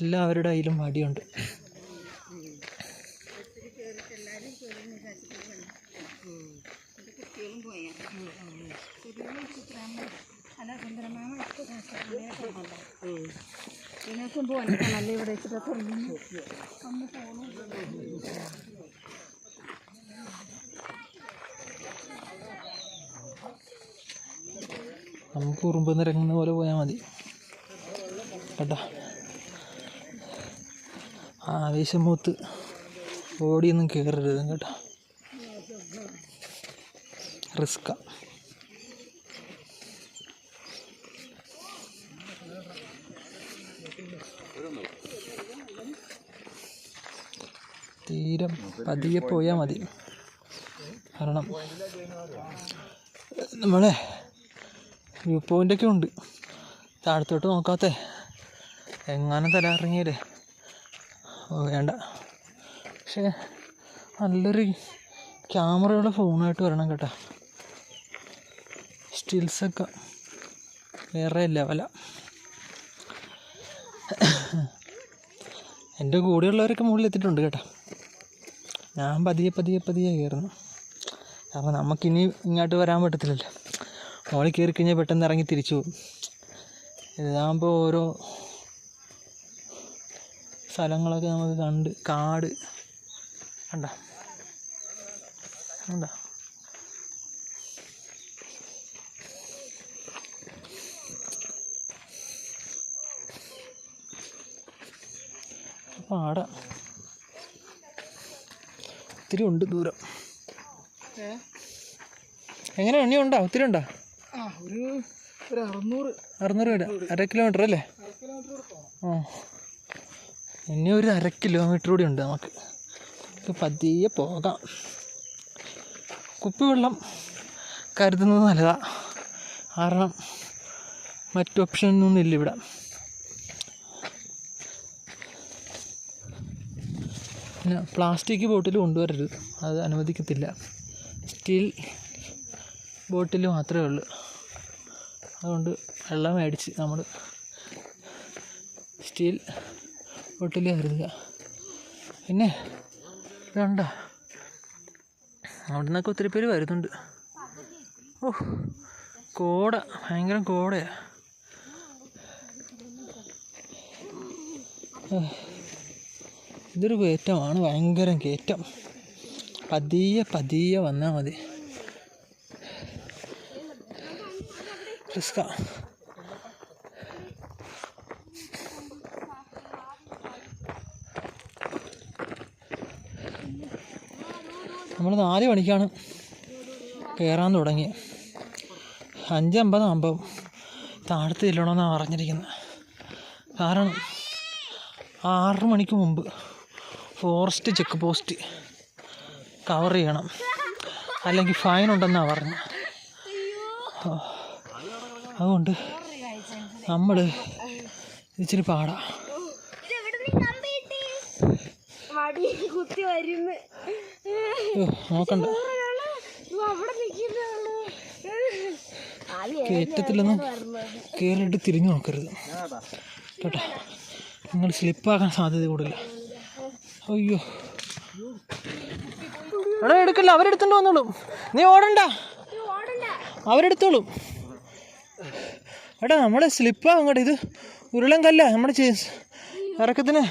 എല്ലാവരുടെ കയ്യിലും വടിയുണ്ട്. നമുക്ക് ഉറുമ്പ് നിറങ്ങുന്ന പോലെ പോയാൽ മതി കേട്ടോ. ആവേശം മൂത്ത് ഓടിയൊന്നും കയറരുത് കേട്ടോ, റിസ്ക്കാ. തീരം പതിയെ പോയാൽ മതി. കാരണം നമ്മളെ വ്യൂ പോയിൻ്റൊക്കെ ഉണ്ട് താഴത്തോട്ട് നോക്കാത്തേ. എങ്ങാനും തല ഇറങ്ങിയല്ലേ വേണ്ട. പക്ഷേ നല്ലൊരു ക്യാമറയുള്ള ഫോണായിട്ട് വരണം കേട്ടോ. സ്റ്റിൽസൊക്കെ വേറെ ലെവല. എൻ്റെ കൂടെയുള്ളവരൊക്കെ മുകളിൽ എത്തിയിട്ടുണ്ട് കേട്ടോ. ഞാൻ പതിയെ പതിയെ പതിയെ കയറുന്നു. കാരണം നമുക്കിനി ഇങ്ങോട്ട് വരാൻ പറ്റത്തില്ലല്ലോ. മുകളിൽ കയറി കഴിഞ്ഞാൽ പെട്ടെന്ന് ഇറങ്ങി തിരിച്ചു പോകും. ഇതാകുമ്പോൾ ഓരോ സ്ഥലങ്ങളൊക്കെ നമുക്ക് കണ്ട് കാട് കണ്ടോ കണ്ടോ. പാട ഒത്തിരി ഉണ്ട് ദൂരം. എങ്ങനെ എണ്ണി ഉണ്ടോ? ഒത്തിരി ഉണ്ടോ? ഒരു 600 വരെ 1/2 കിലോമീറ്റർ അല്ലേ? ഇനി ഒരു 1/2 കിലോമീറ്റർ കൂടി ഉണ്ട് നമുക്ക്. പതിയെ പോകാം. കുപ്പിവെള്ളം കരുതുന്നത് നല്ലതാണ്. കാരണം മറ്റു ഓപ്ഷനൊന്നും ഇല്ല ഇവിടെ. പിന്നെ പ്ലാസ്റ്റിക് ബോട്ടിൽ കൊണ്ടുവരരുത്, അത് അനുവദിക്കത്തില്ല. സ്റ്റീൽ ബോട്ടിൽ മാത്രമേ ഉള്ളൂ. അതുകൊണ്ട് വെള്ളം മേടിച്ച് നമ്മൾ സ്റ്റീൽ ബോട്ടിൽ കരുതുക. പിന്നെ ഇതുണ്ടോ, അവിടെ നിന്നൊക്കെ ഒത്തിരി പേര് വരുന്നുണ്ട്. കോട, ഭയങ്കര കോടയാണ്. ഇതൊരു കയറ്റമാണ്, ഭയങ്കര കയറ്റം. പതിയെ പതിയെ വന്നാൽ മതി. റിസ്കാ. നമ്മൾ 4 മണിക്കാണ് കയറാൻ തുടങ്ങി. 5:50 ആകുമ്പോൾ താഴത്ത് ചെല്ലണമെന്നാണ് പറഞ്ഞിരിക്കുന്നത്. കാരണം 6 മണിക്ക് മുമ്പ് ഫോറസ്റ്റ് ചെക്ക് പോസ്റ്റ് കവർ ചെയ്യണം, അല്ലെങ്കിൽ ഫൈൻ ഉണ്ടെന്നാണ് പറഞ്ഞത്. അതുകൊണ്ട് നമ്മൾ ഇച്ചിരി പാടാ. നോക്കണ്ട, കയറ്റത്തിലൊന്നും കയറിയിട്ട് തിരിഞ്ഞു നോക്കരുത് കേട്ടോ, നിങ്ങൾ സ്ലിപ്പാക്കാൻ സാധ്യത കൂടുതൽ. അയ്യോ എടാ എടുക്കല്ല, അവരെടുത്തോണ്ട് വന്നോളും, നീ ഓടണ്ട, അവരെടുത്തോളും. എടാ നമ്മളെ സ്ലിപ്പാകും കേട്ടോ, ഇത് ഉരുളൻ കല്ല നമ്മുടെ ഇറക്കത്തിന്.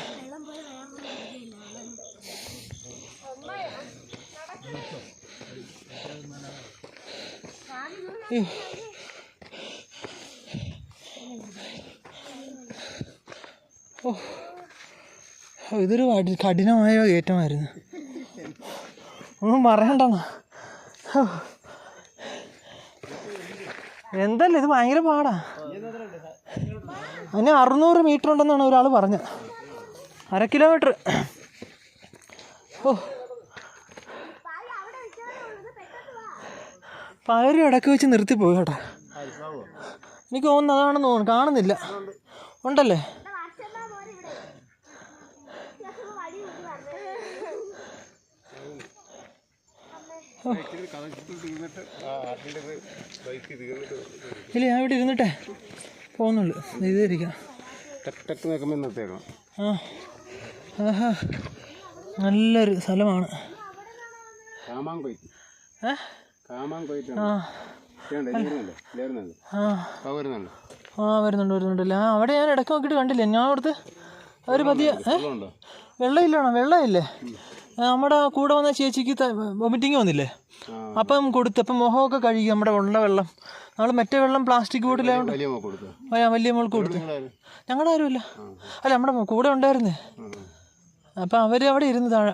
ഇതൊരു കഠിനമായ കയറ്റമായിരുന്നു, ഒന്നും പറയണ്ടെന്നാ. എന്തല്ല ഇത് ഭയങ്കര പാടാ. അതിന് 600 മീറ്റർ ഉണ്ടെന്നാണ് ഒരാൾ പറഞ്ഞത്, 1/2 കിലോമീറ്റർ. പലരും ഇടയ്ക്ക് വെച്ച് നിർത്തിപ്പോയി കേട്ടോ. എനിക്ക് തോന്നുന്നു അതാണെന്ന് തോന്നുന്നു, കാണുന്നില്ല. ഉണ്ടല്ലേ? ഇല്ല, ഞാൻ ഇവിടെ ഇരുന്നിട്ടേ പോകുന്നുള്ളു. ഇത് ഇരിക്കാം. ആഹാ, നല്ലൊരു സ്ഥലമാണ്. വരുന്നുണ്ടല്ലേ. അവിടെ ഞാൻ ഇടയ്ക്ക് നോക്കിയിട്ട് കണ്ടില്ല. ഞാൻ അവിടുത്തെ അവർ പതിയെ വെള്ളമില്ലാണോ? വെള്ളമില്ലേ? നമ്മുടെ കൂടെ വന്ന ചേച്ചിക്ക് വോമിറ്റിങ് വന്നില്ലേ, അപ്പം കൊടുത്തപ്പം മുഖമൊക്കെ കഴുകി. നമ്മുടെ ഉള്ള വെള്ളം നമ്മൾ മറ്റേ വെള്ളം പ്ലാസ്റ്റിക് ബോട്ടിലായോണ്ട് വലിയ മോൾക്ക് കൊടുത്തു. ഞങ്ങളുടെ ആരുമില്ല, അല്ല നമ്മുടെ കൂടെ ഉണ്ടായിരുന്നേ. അപ്പം അവർ അവിടെ ഇരുന്ന് താഴെ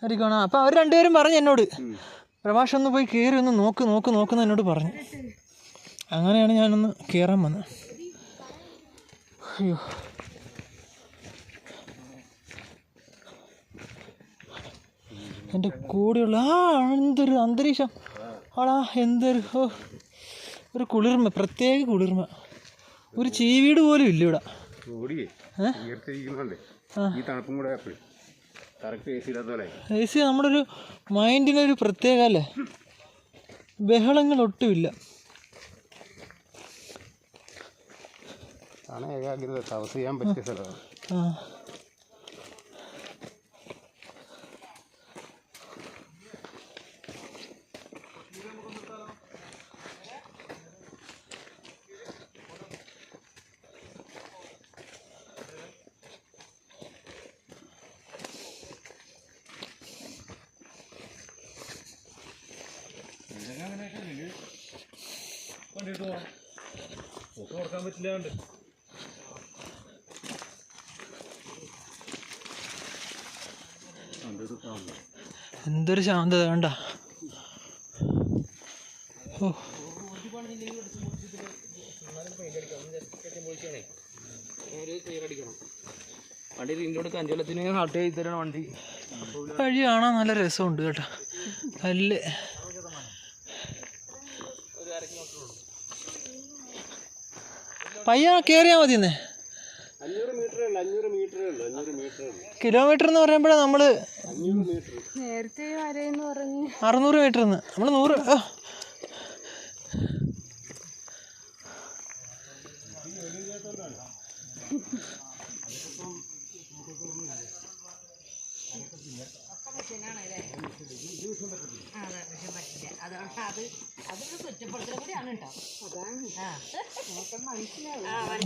ഇരിക്കണം. അപ്പം അവർ രണ്ടുപേരും പറഞ്ഞു എന്നോട്, പ്രഭാഷ് ഒന്ന് പോയി കയറി ഒന്ന് നോക്കുന്ന എന്നോട് പറഞ്ഞു. അങ്ങനെയാണ് ഞാനൊന്ന് കയറാൻ വന്നത്. അയ്യോ, എൻ്റെ കൂടെയുള്ള എന്തൊരു അന്തരീക്ഷം ആടാ, എന്തൊരു ഒരു കുളിർമ, പ്രത്യേക കുളിർമ. ഒരു ചീവീട് പോലും ഇല്ല ഇവിടെ. എ സി നമ്മുടെ ഒരു മൈൻഡിനൊരു പ്രത്യേക അല്ലേ, ബഹളങ്ങൾ ഒട്ടുമില്ല. ഏകാഗ്രത താമസിക്കാൻ പറ്റിയ സ്ഥലമാണ്. കൊടുക്കാൻ പറ്റില്ലാണ്ട് എന്തൊരു ശാന്തത വേണ്ട. ഓ, വഴി കാണാൻ നല്ല രസമുണ്ട് കേട്ടോ. കല്ല് പയ്യ കയറിയാൽ മതിയെന്നേ. 500 എന്ന് പറയുമ്പോഴേ നമ്മൾ നേരത്തെ വരെയെന്ന് പറഞ്ഞു 600 മീറ്റർ നമ്മൾ 100.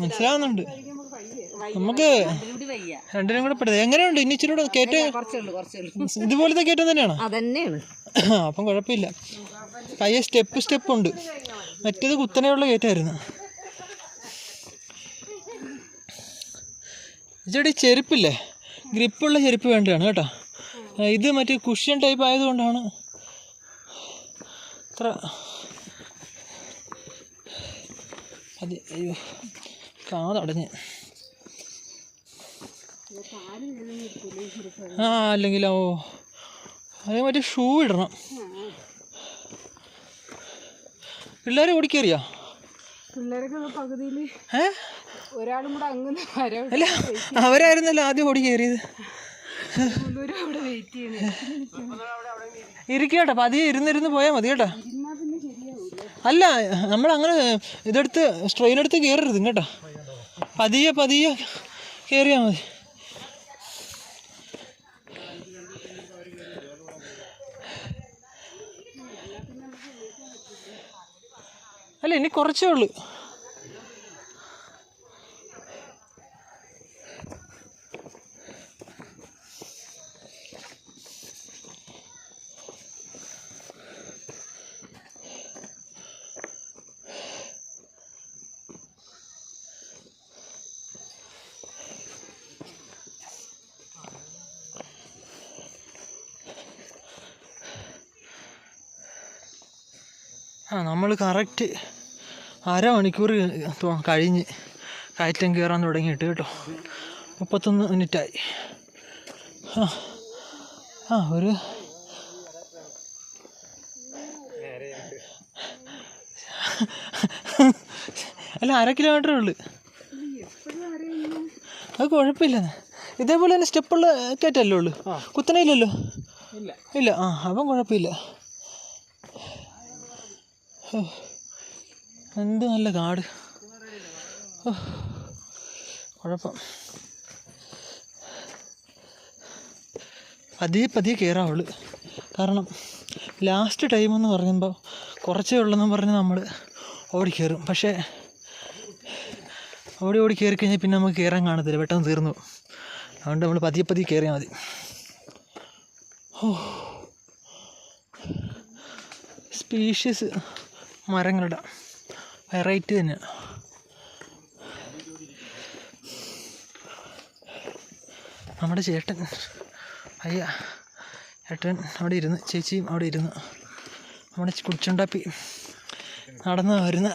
മനസ്സിലാവുന്നുണ്ട് നമുക്ക് രണ്ടിനും കൂടെ പെടുന്നത്. എങ്ങനെയുണ്ട് ഇനി ഇച്ചിരി കൂടെ കയറ്റം? ഇതുപോലത്തെ കയറ്റം തന്നെയാണ്. അപ്പം കുഴപ്പമില്ല. പയ്യെ സ്റ്റെപ്പ് ഉണ്ട്. മറ്റേത് കുത്തനെയുള്ള കയറ്റമായിരുന്നു. ചേട്ടി ചെരുപ്പില്ലേ, ഗ്രിപ്പുള്ള ചെരുപ്പ് വേണ്ടതാണ് കേട്ടോ. ഇത് മറ്റേ കുഷ്യൻ ടൈപ്പ് ആയതുകൊണ്ടാണ് ഇത്ര അതെ. അയ്യോ കാതടഞ്ഞ്. അല്ലെങ്കിലോ അതേ മറ്റേ ഷൂ ഇടണം. പിള്ളേരെ ഓടിക്കേറിയോ? പിള്ളേരൊക്കെ പകുതിയിൽ ഒരാളും കൂടെ അങ്ങനെ അല്ല അവരായിരുന്നല്ലോ ആദ്യം ഓടി കയറിയത്. അവിടെ വെയിറ്റ് ചെയ്യുന്നത്. ഇരിക്കട്ടോ, പതിയെ ഇരുന്നിരുന്ന് പോയാൽ മതി കേട്ടോ. അല്ല നമ്മളങ്ങനെ ഇതെടുത്ത് സ്ട്രെയിൻ എടുത്ത് കയറരുത് കേട്ടോ. പതിയെ പതിയെ കയറിയാൽ മതി. അല്ല ഇനി കുറച്ചേ ഉള്ളൂ. നമ്മൾ കറക്റ്റ് അരമണിക്കൂർ കഴിഞ്ഞ് കയറ്റം കയറാൻ തുടങ്ങിയിട്ട് കേട്ടോ. 31 മിനിറ്റായി. ഒരു അല്ല 1/2 കിലോമീറ്ററേ ഉള്ളു. അത് കുഴപ്പമില്ല. ഇതേപോലെ തന്നെ സ്റ്റെപ്പുള്ള കയറ്റല്ലേ ഉള്ളു, കുത്തനയില്ലല്ലോ. ഇല്ല. അപ്പം കുഴപ്പമില്ല. എന്ത് നല്ല കാട്. കുഴപ്പം പതിയെ കയറാവുള്ളൂ. കാരണം ലാസ്റ്റ് ടൈമെന്ന് പറയുമ്പോൾ കുറച്ചേ ഉള്ളെന്ന് പറഞ്ഞ് നമ്മൾ ഓടിക്കയറും. പക്ഷേ ഓടി കയറി കഴിഞ്ഞാൽ പിന്നെ നമുക്ക് കയറാൻ കാണത്തില്ല, പെട്ടെന്ന് തീർന്നു. അതുകൊണ്ട് നമ്മൾ പതിയെ കയറിയാൽ മതി. സ്പീഷ്യസ് മരങ്ങളുടെ വെറൈറ്റി തന്നെയാണ്. നമ്മുടെ ചേട്ടൻ അവിടെ ഇരുന്ന്, ചേച്ചിയും അവിടെ ഇരുന്ന് നമ്മുടെ കുടിച്ചുണ്ടാപ്പി നടന്ന് വരുന്ന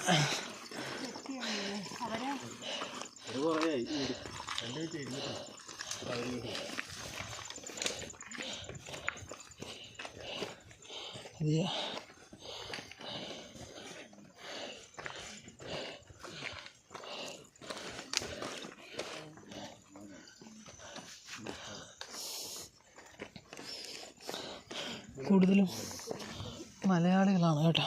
അതെയാ. കൂടുതലും മലയാളികളാണ് കേട്ടോ.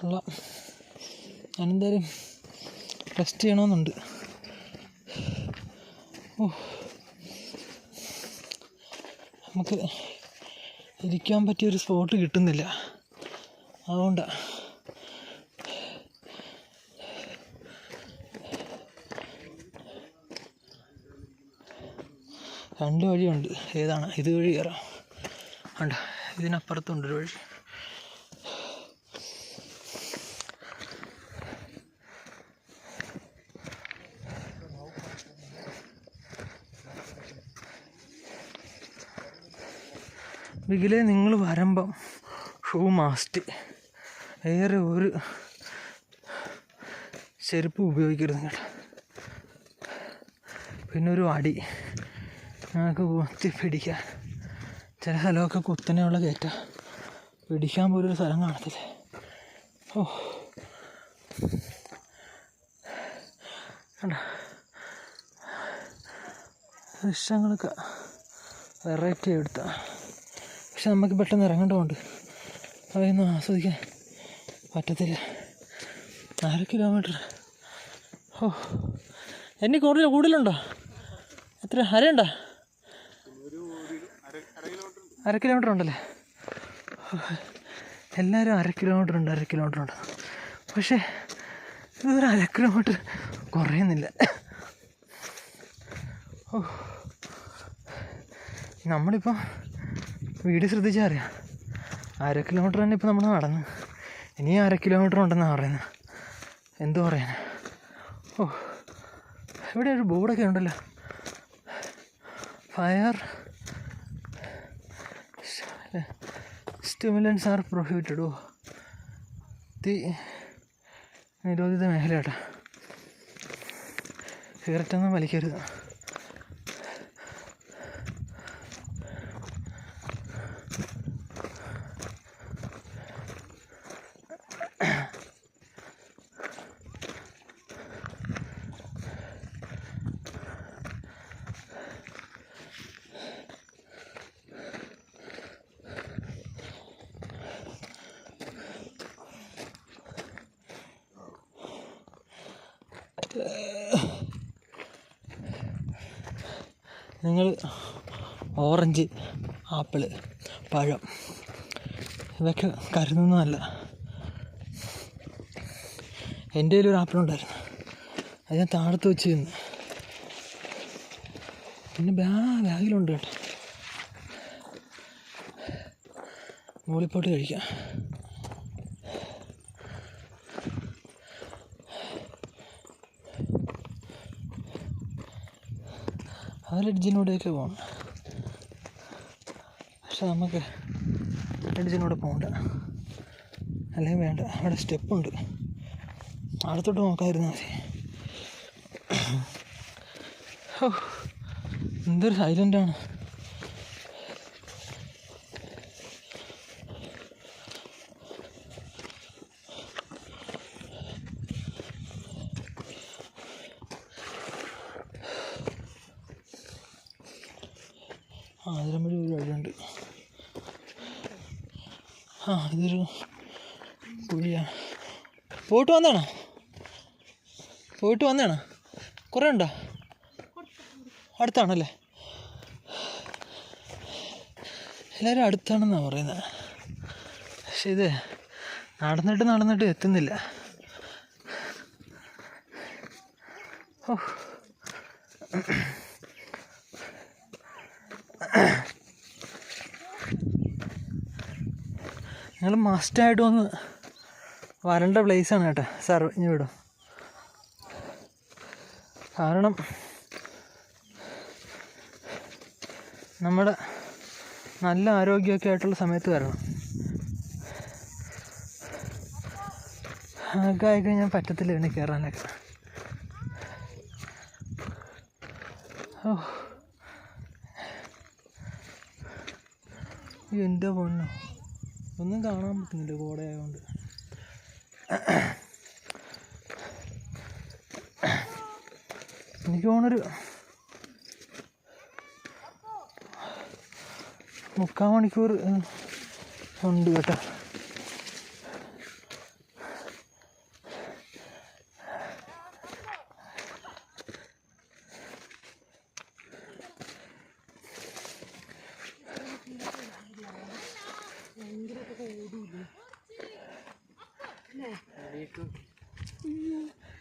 അല്ല ഞാനെന്തായാലും റെസ്റ്റ് ചെയ്യണമെന്നുണ്ട്. നമുക്ക് ഇരിക്കാൻ പറ്റിയൊരു സ്പോട്ട് കിട്ടുന്നില്ല, അതുകൊണ്ടാണ്. രണ്ട് വഴിയുണ്ട്. ഏതാണ്? ഇത് വഴി കയറാം. വേണ്ട, ഇതിനപ്പുറത്തുണ്ടൊരു വഴി. ഇതിലെ നിങ്ങൾ വരുമ്പം ഷൂ മാസ്റ്റ്. വേറെ ഒരു ചെരുപ്പ് ഉപയോഗിക്കരുത് കേട്ടോ. പിന്നെ ഒരു വടി ഞങ്ങൾക്ക് കുത്തി പിടിക്കാൻ. ചില സ്ഥലമൊക്കെ കുത്തനെയുള്ള കയറ്റ, പിടിക്കാൻ പോലൊരു സ്ഥലം കാണത്തില്ല. കണ്ട ദൃശ്യങ്ങളൊക്കെ വെറൈറ്റി എടുത്ത. പക്ഷെ നമുക്ക് പെട്ടെന്ന് ഇറങ്ങേണ്ടതുകൊണ്ട് അതൊന്നും ആസ്വദിക്കാൻ പറ്റത്തില്ല. 1/2 കിലോമീറ്റർ. എന്നെ കൂടുതലുണ്ടോ? എത്ര? അരയുണ്ടോ? 1/2 കിലോമീറ്റർ ഉണ്ടല്ലേ. എല്ലാവരും 1/2 കിലോമീറ്റർ ഉണ്ട്. പക്ഷേ ഇതൊരു 1/2 കിലോമീറ്റർ കുറയുന്നില്ല. നമ്മളിപ്പോൾ വീഡിയോ ശ്രദ്ധിച്ചാൽ അറിയാം, 1/2 കിലോമീറ്റർ തന്നെ ഇപ്പോൾ നമ്മൾ നടന്ന് ഇനി 1/2 കിലോമീറ്റർ ഉണ്ടെന്നാണ് പറയുന്നത്. എന്തോ പറയാൻ. ഓ, ഇവിടെ ഒരു ബോർഡൊക്കെ ഉണ്ടല്ലോ, ഫയർ സ്റ്റിമുലൻസ് ആർ പ്രൊഹിബിറ്റഡ്. ഓ, തീ നിരോധിത മേഖല കേട്ടോ, സിഗരറ്റൊന്നും വലിക്കരുത്. നിങ്ങൾ ഓറഞ്ച്, ആപ്പിള്, പഴം ഇതൊക്കെ കരുതുന്നതല്ല. എൻ്റെ കയ്യിലൊരു ആപ്പിളുണ്ടായിരുന്നു, അത് ഞാൻ താഴത്ത് വെച്ച് തിന്നു. പിന്നെ ബാഗിലുണ്ട് കേട്ടോ, മുകളിൽ കഴിക്കാം. ആ ലെഡ്ജിനൂടെയൊക്കെ പോകണം, പക്ഷെ നമുക്ക് ലെഡ്ജിനൂടെ പോകണ്ട, അല്ലെങ്കിൽ വേണ്ട. അവിടെ സ്റ്റെപ്പുണ്ട്, അടുത്തോട്ട് നോക്കാതിരുന്നാൽ മതി. ഓ, എന്തൊരു സൈലൻ്റാണ്. അതിലും ഒരു വഴിയുണ്ട്. ഇതൊരു കുഴിയാണ്. പോയിട്ട് വന്നതാണോ? കുറേ ഉണ്ടോ? അടുത്താണല്ലേ? എല്ലാവരും അടുത്താണെന്നാണ് പറയുന്നത്, പക്ഷെ ഇത് നടന്നിട്ട് എത്തുന്നില്ല. ഓ, നിങ്ങൾ മസ്റ്റായിട്ട് ഒന്ന് വരേണ്ട പ്ലേസാണ് കേട്ടോ സർവ്വജ്ഞ വീടും. കാരണം നമ്മുടെ നല്ല ആരോഗ്യമൊക്കെ ആയിട്ടുള്ള സമയത്ത് വരണം. അതൊക്കെ ആയിക്കഴിഞ്ഞാൽ പറ്റത്തില്ല പിന്നെ കയറാനൊക്കെ. ഓ, എൻ്റെ പൊന്നോ, ഒന്നും കാണാൻ പറ്റുന്നില്ല കോടയായതുകൊണ്ട്. എനിക്ക് തോന്നുന്നൊരു 3/4 മണിക്കൂർ ഉണ്ട് കേട്ടോ.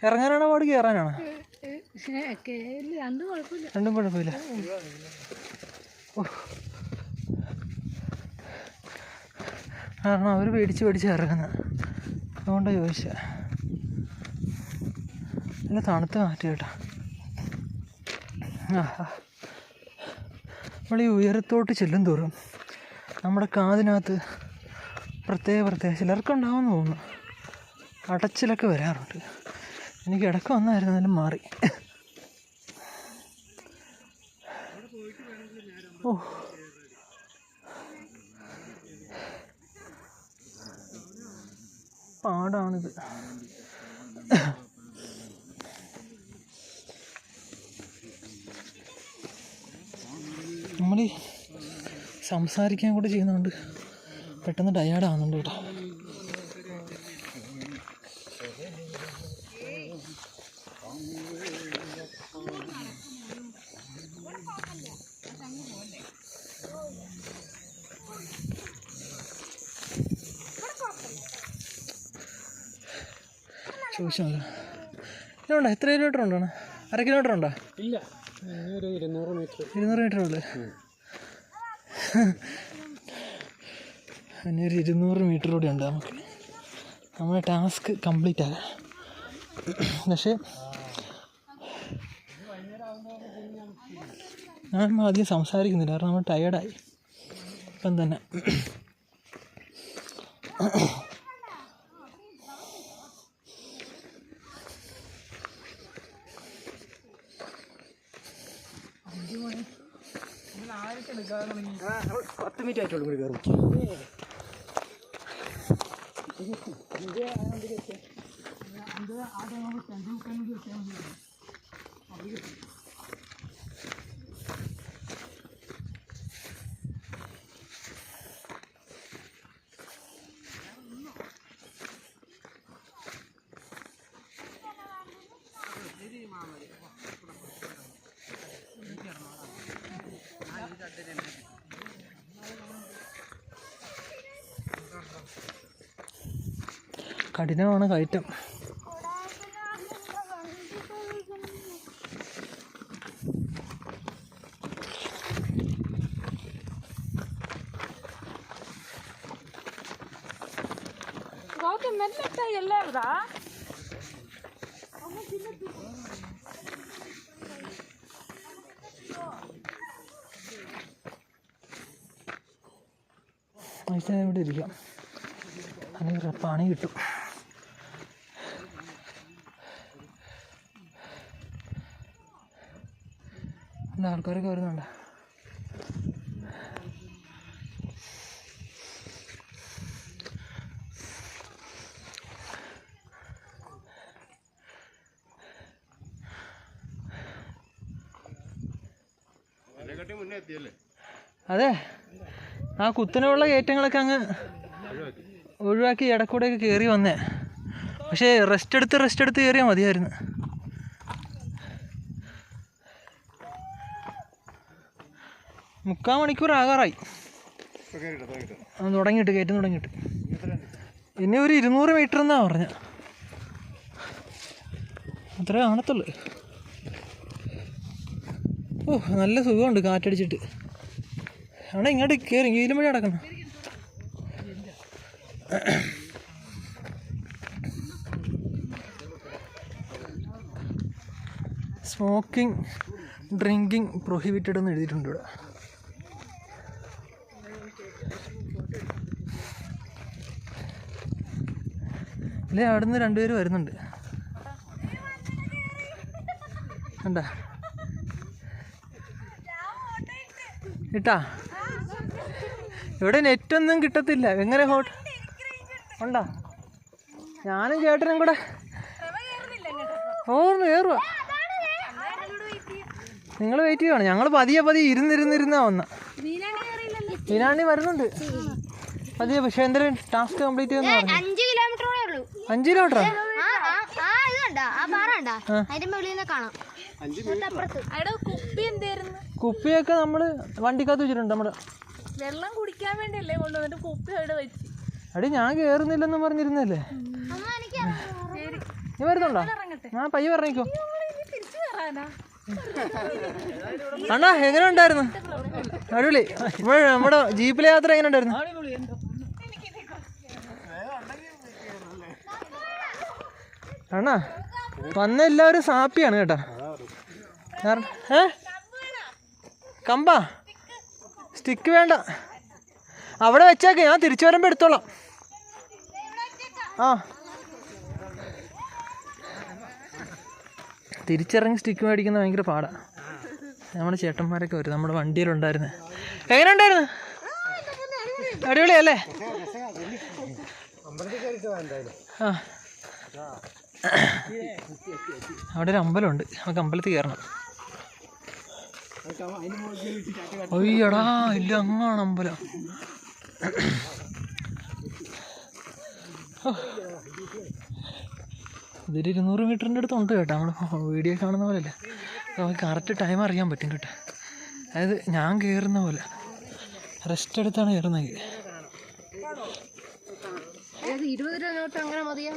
ഇറങ്ങാനാണോ പാട് കയറാനാണോ? രണ്ടും കുഴപ്പമില്ല. കാരണം അവർ പേടിച്ച് ഇറങ്ങുന്നത്, അതുകൊണ്ടാണ് ചോദിച്ചത്. നല്ല തണുത്ത് മാറ്റി കേട്ടോ. നമ്മൾ ഈ ഉയരത്തോട്ട് ചെല്ലും തോറും നമ്മുടെ കാതിനകത്ത് പ്രത്യേക ചിലർക്കുണ്ടാവുമെന്ന് തോന്നുന്നു, അടച്ചിലൊക്കെ വരാറുണ്ട്. എനിക്ക് ഇടയ്ക്ക് വന്നായിരുന്നു, എന്നാലും മാറി. ഓ, പാടാണിത്. നമ്മൾ സംസാരിക്കാൻ കൂടെ ചെയ്യുന്നതുകൊണ്ട് പെട്ടെന്ന് ടയേർഡാവുന്നുണ്ട് കേട്ടോ. ചോദിച്ചാൽ ഇതുണ്ടോ? എത്ര കിലോമീറ്റർ ഉണ്ടോ? 1/2 കിലോമീറ്റർ ഉണ്ടോ? ഇല്ല, 200 മീറ്റർ ഉള്ളു. ഇനി ഒരു 200 മീറ്റർ കൂടി ഉണ്ട് നമുക്ക്. നമ്മുടെ ടാസ്ക് കംപ്ലീറ്റ് ആകാം. പക്ഷേ ഞാൻ ആദ്യം സംസാരിക്കുന്നില്ല, കാരണം നമ്മൾ ടയേർഡായി ഇപ്പം തന്നെ. പത്ത് മിനിറ്റ് ആയിട്ടുള്ളൂ കൂടി കയറും. കഠിനമാണ് കയറ്റം. ഇവിടെ ഇരിക്കാം, അല്ലെങ്കിൽ പണി കിട്ടും. ആൾക്കാരൊക്കെ വരുന്നുണ്ട്. അതെ, ആ കുത്തനെയുള്ള കയറ്റങ്ങളൊക്കെ അങ്ങ് ഒഴിവാക്കി ഇടക്കൂടെയൊക്കെ കയറി വന്നേ. പക്ഷേ റെസ്റ്റ് എടുത്ത് കയറിയാൽ മതിയായിരുന്നു. മുക്കാൽ മണിക്കൂർ ആകാറായി തുടങ്ങിയിട്ട്, കയറ്റം തുടങ്ങിയിട്ട്. ഇനി ഒരു 200 മീറ്റർ എന്നാണ് പറഞ്ഞത്, അത്രേ കാണത്തുള്ളു. ഓ, നല്ല സുഖമുണ്ട് കാറ്റടിച്ചിട്ട്. അവിടെ ഇങ്ങോട്ട് കയറി കീലും വഴി നടക്കണം. സ്മോക്കിംഗ് ഡ്രിങ്കിങ് പ്രൊഹിബിറ്റഡ് എന്ന് എഴുതിയിട്ടുണ്ട് ഇവിടെ. അല്ലേ, അവിടെ നിന്ന് 2 പേര് വരുന്നുണ്ട്. കണ്ടാ കിട്ടാ? ഇവിടെ നെറ്റൊന്നും കിട്ടത്തില്ല. എങ്ങനെ ഉണ്ടോ? ഞാനും ചേട്ടനും കൂടെ കയറുക. നിങ്ങൾ വെയിറ്റ് ചെയ്യുവാണ്. ഞങ്ങൾ പതിയെ ഇരുന്നിരുന്നാ വന്ന. മീനാണി വരുന്നുണ്ട് പതിയെ. പക്ഷേ എന്തായാലും ടാസ്ക് കംപ്ലീറ്റ് ചെയ്യുന്ന പറഞ്ഞു. 5 കിലോമീറ്ററോ? കുപ്പിയൊക്കെ നമ്മള് വണ്ടിക്കകത്ത് വെച്ചിട്ടുണ്ട്. നമ്മുടെ വെള്ളം കുടിക്കാൻ വേണ്ടിയല്ലേ കൊണ്ടുവന്നിട്ട് കുപ്പി അവിടെ വെച്ച്. അടി, ഞാൻ കേറുന്നില്ലെന്ന് പറഞ്ഞിരുന്നല്ലേ. നീ വരുന്നുണ്ടോ? ഞാൻ പയ്യെ പറഞ്ഞേക്കോ. അണ്ണാ, എങ്ങനെ ഉണ്ടായിരുന്നു? അടിപൊളി. ഇവിടെ നമ്മുടെ ജീപ്പിലെ യാത്ര എങ്ങനെ ഉണ്ടായിരുന്നു? അണ്ണാ, വന്ന എല്ലാവരും സാപ്പിയാണ് കേട്ടാ. കമ്പാ? സ്റ്റിക്ക് വേണ്ട, അവിടെ വെച്ചേക്കെ, ഞാൻ തിരിച്ചു വരുമ്പോൾ എടുത്തോളാം. ആ, തിരിച്ചിറങ്ങി സ്റ്റിക്ക് മേടിക്കുന്ന ഭയങ്കര പാടാണ്. നമ്മുടെ ചേട്ടന്മാരൊക്കെ വരും, നമ്മുടെ വണ്ടിയിലുണ്ടായിരുന്നു. എങ്ങനെ ഉണ്ടായിരുന്നു? അടിപൊളിയല്ലേ? ആ, അവിടെ ഒരു അമ്പലമുണ്ട്, നമുക്ക് അമ്പലത്തിൽ കയറണം. ഒയ്യടാ, ഇല്ല, അങ്ങാണ് അമ്പലം. ഇതൊരു 200 മീറ്ററിൻ്റെ അടുത്തുണ്ട് കേട്ടോ. നമ്മൾ വീഡിയോ കാണുന്ന പോലെയല്ല, നമുക്ക് കറക്റ്റ് ടൈം അറിയാൻ പറ്റും കേട്ടോ. അതായത് ഞാൻ കയറുന്ന പോലെ റെസ്റ്റ് എടുത്താണ് കയറുന്നത്. 20 രൂപ നോട്ട് അങ്ങനെ മതിയോ?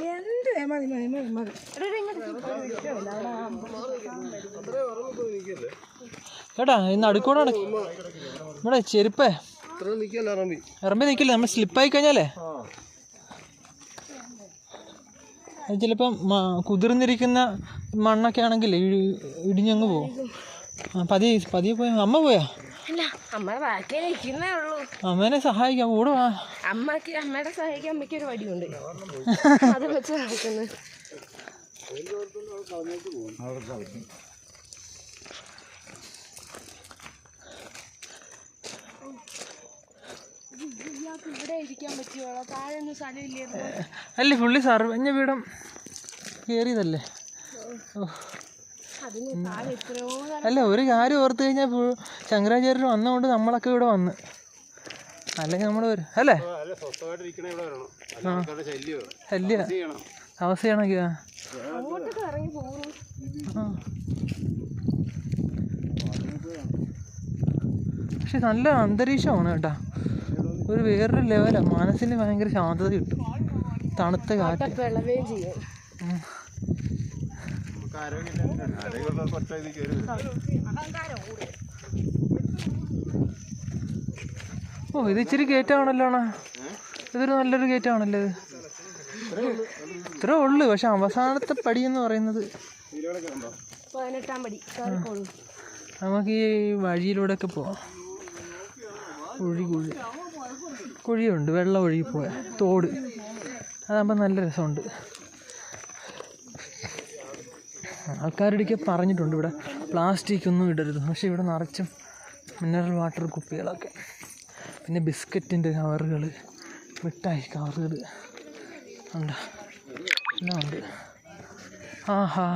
കേട്ടാ, ഇന്ന് അടുക്കൂടെ നമ്മുടെ ചെരുപ്പേ ഇറമ്പി നിൽക്കില്ല. നമ്മൾ സ്ലിപ്പായി കഴിഞ്ഞാലേ അത് ചിലപ്പം കുതിർന്നിരിക്കുന്ന മണ്ണൊക്കെ ആണെങ്കിൽ ഇടിഞ്ഞങ്ങ് പോകും. പതിയെ പോയി. അമ്മ പോയാ? അല്ല, അമ്മ ബാക്കി നിൽക്കുന്നേ ഉള്ളൂ. അമ്മേനെ സഹായിക്കാം, കൂടെ വാ. അമ്മയുടെ സഹായിക്കാൻ അമ്മയ്ക്ക് ഒരു വടിയുണ്ട്, അത് വെച്ച് നടക്കുന്നത്. ഇവിടെ ഇരിക്കാൻ പറ്റുമോ? താഴെ ഒന്നും സ്ഥലമില്ലായിരുന്നു. അല്ലേ പുള്ളി സർവഞ്ഞ വീടം കയറിയതല്ലേ. അല്ല, ഒരു കാര്യം ഓർത്ത് കഴിഞ്ഞാൽ ശങ്കരാചാര്യർ വന്നതുകൊണ്ട് നമ്മളൊക്കെ ഇവിടെ വന്ന്, അല്ലെങ്കിൽ നമ്മൾ വരും അല്ലേ. ശല്യ അവസ്ഥയാണെങ്കിൽ പക്ഷെ നല്ല അന്തരീക്ഷമാണ് കേട്ടോ. ഒരു വേറൊരു ലെവലാണ്. മനസ്സിന് ഭയങ്കര ശാന്തത കിട്ടും. തണുത്ത കാറ്റ്. ഓ, ഇത് ഇച്ചിരി കയറ്റമാണല്ലോ അണ്ണാ. ഇതൊരു നല്ലൊരു കയറ്റമാണല്ലോ ഇത്. ഇത്രേ ഉള്ളു. പക്ഷെ അവസാനത്തെ പടി എന്ന് പറയുന്നത് 18ാം പടി. നമുക്ക് ഈ വഴിയിലൂടെ ഒക്കെ പോവാം. കുഴിയുണ്ട്, വെള്ളം ഒഴുകി പോയ തോട്. അതാകുമ്പോൾ നല്ല രസമുണ്ട്. ആൾക്കാരുടെയൊക്കെ പറഞ്ഞിട്ടുണ്ട് ഇവിടെ പ്ലാസ്റ്റിക് ഒന്നും ഇടരുത്. പക്ഷേ ഇവിടെ നിറച്ചും മിനറൽ വാട്ടർ കുപ്പികളൊക്കെ, പിന്നെ ബിസ്ക്കറ്റിൻ്റെ കവറുകൾ, മിഠായി കവറുകൾ ഉണ്ട്, എല്ലാം ഉണ്ട്. ആഹാ,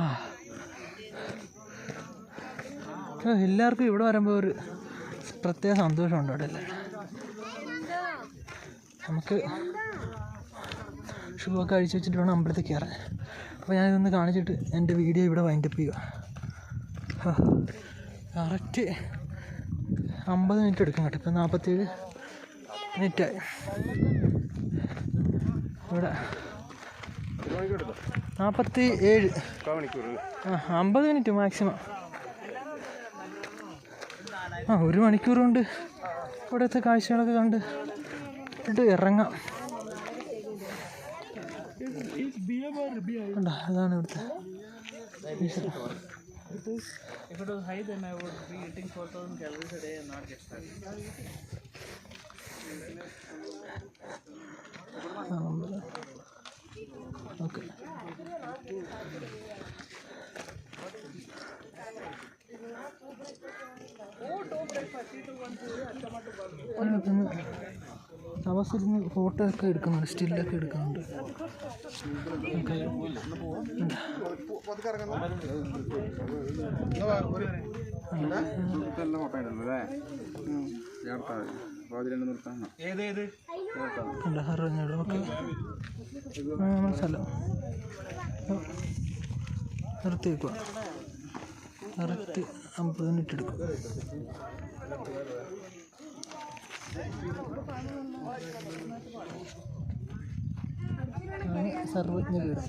എല്ലാവർക്കും ഇവിടെ വരുമ്പോൾ ഒരു പ്രത്യേക സന്തോഷമുണ്ട് അവിടെ എല്ലാം. നമുക്ക് ഷൂവൊക്കെ അഴിച്ചു വെച്ചിട്ട് വേണം അമ്പലത്തിൽ കയറാൻ. അപ്പോൾ ഞാനിതൊന്ന് കാണിച്ചിട്ട് എൻ്റെ വീഡിയോ ഇവിടെ വൈൻഡപ്പ് ചെയ്യുക. കറക്റ്റ് 50 മിനിറ്റ് എടുക്കും കേട്ടോ. ഇപ്പം 47 മിനിറ്റായി. ഇവിടെ 47, 50 മിനിറ്റ് മാക്സിമം. 1 മണിക്കൂർ കൊണ്ട് ഇവിടുത്തെ കാഴ്ചകളൊക്കെ കണ്ട് ഇറങ്ങാം. അതാണ് ഇവിടുത്തെ. ഓക്കെ, തപസ്സിരുന്ന് ഫോട്ടോ ഒക്കെ എടുക്കുന്നുണ്ട്, സ്റ്റില്ലൊക്കെ എടുക്കുന്നുണ്ട്. സ്ഥലം നിർത്തി വെക്കുക. കറക്റ്റ് 50 മിനിറ്റ് എടുക്കും. സർവജ്ഞ വീട്.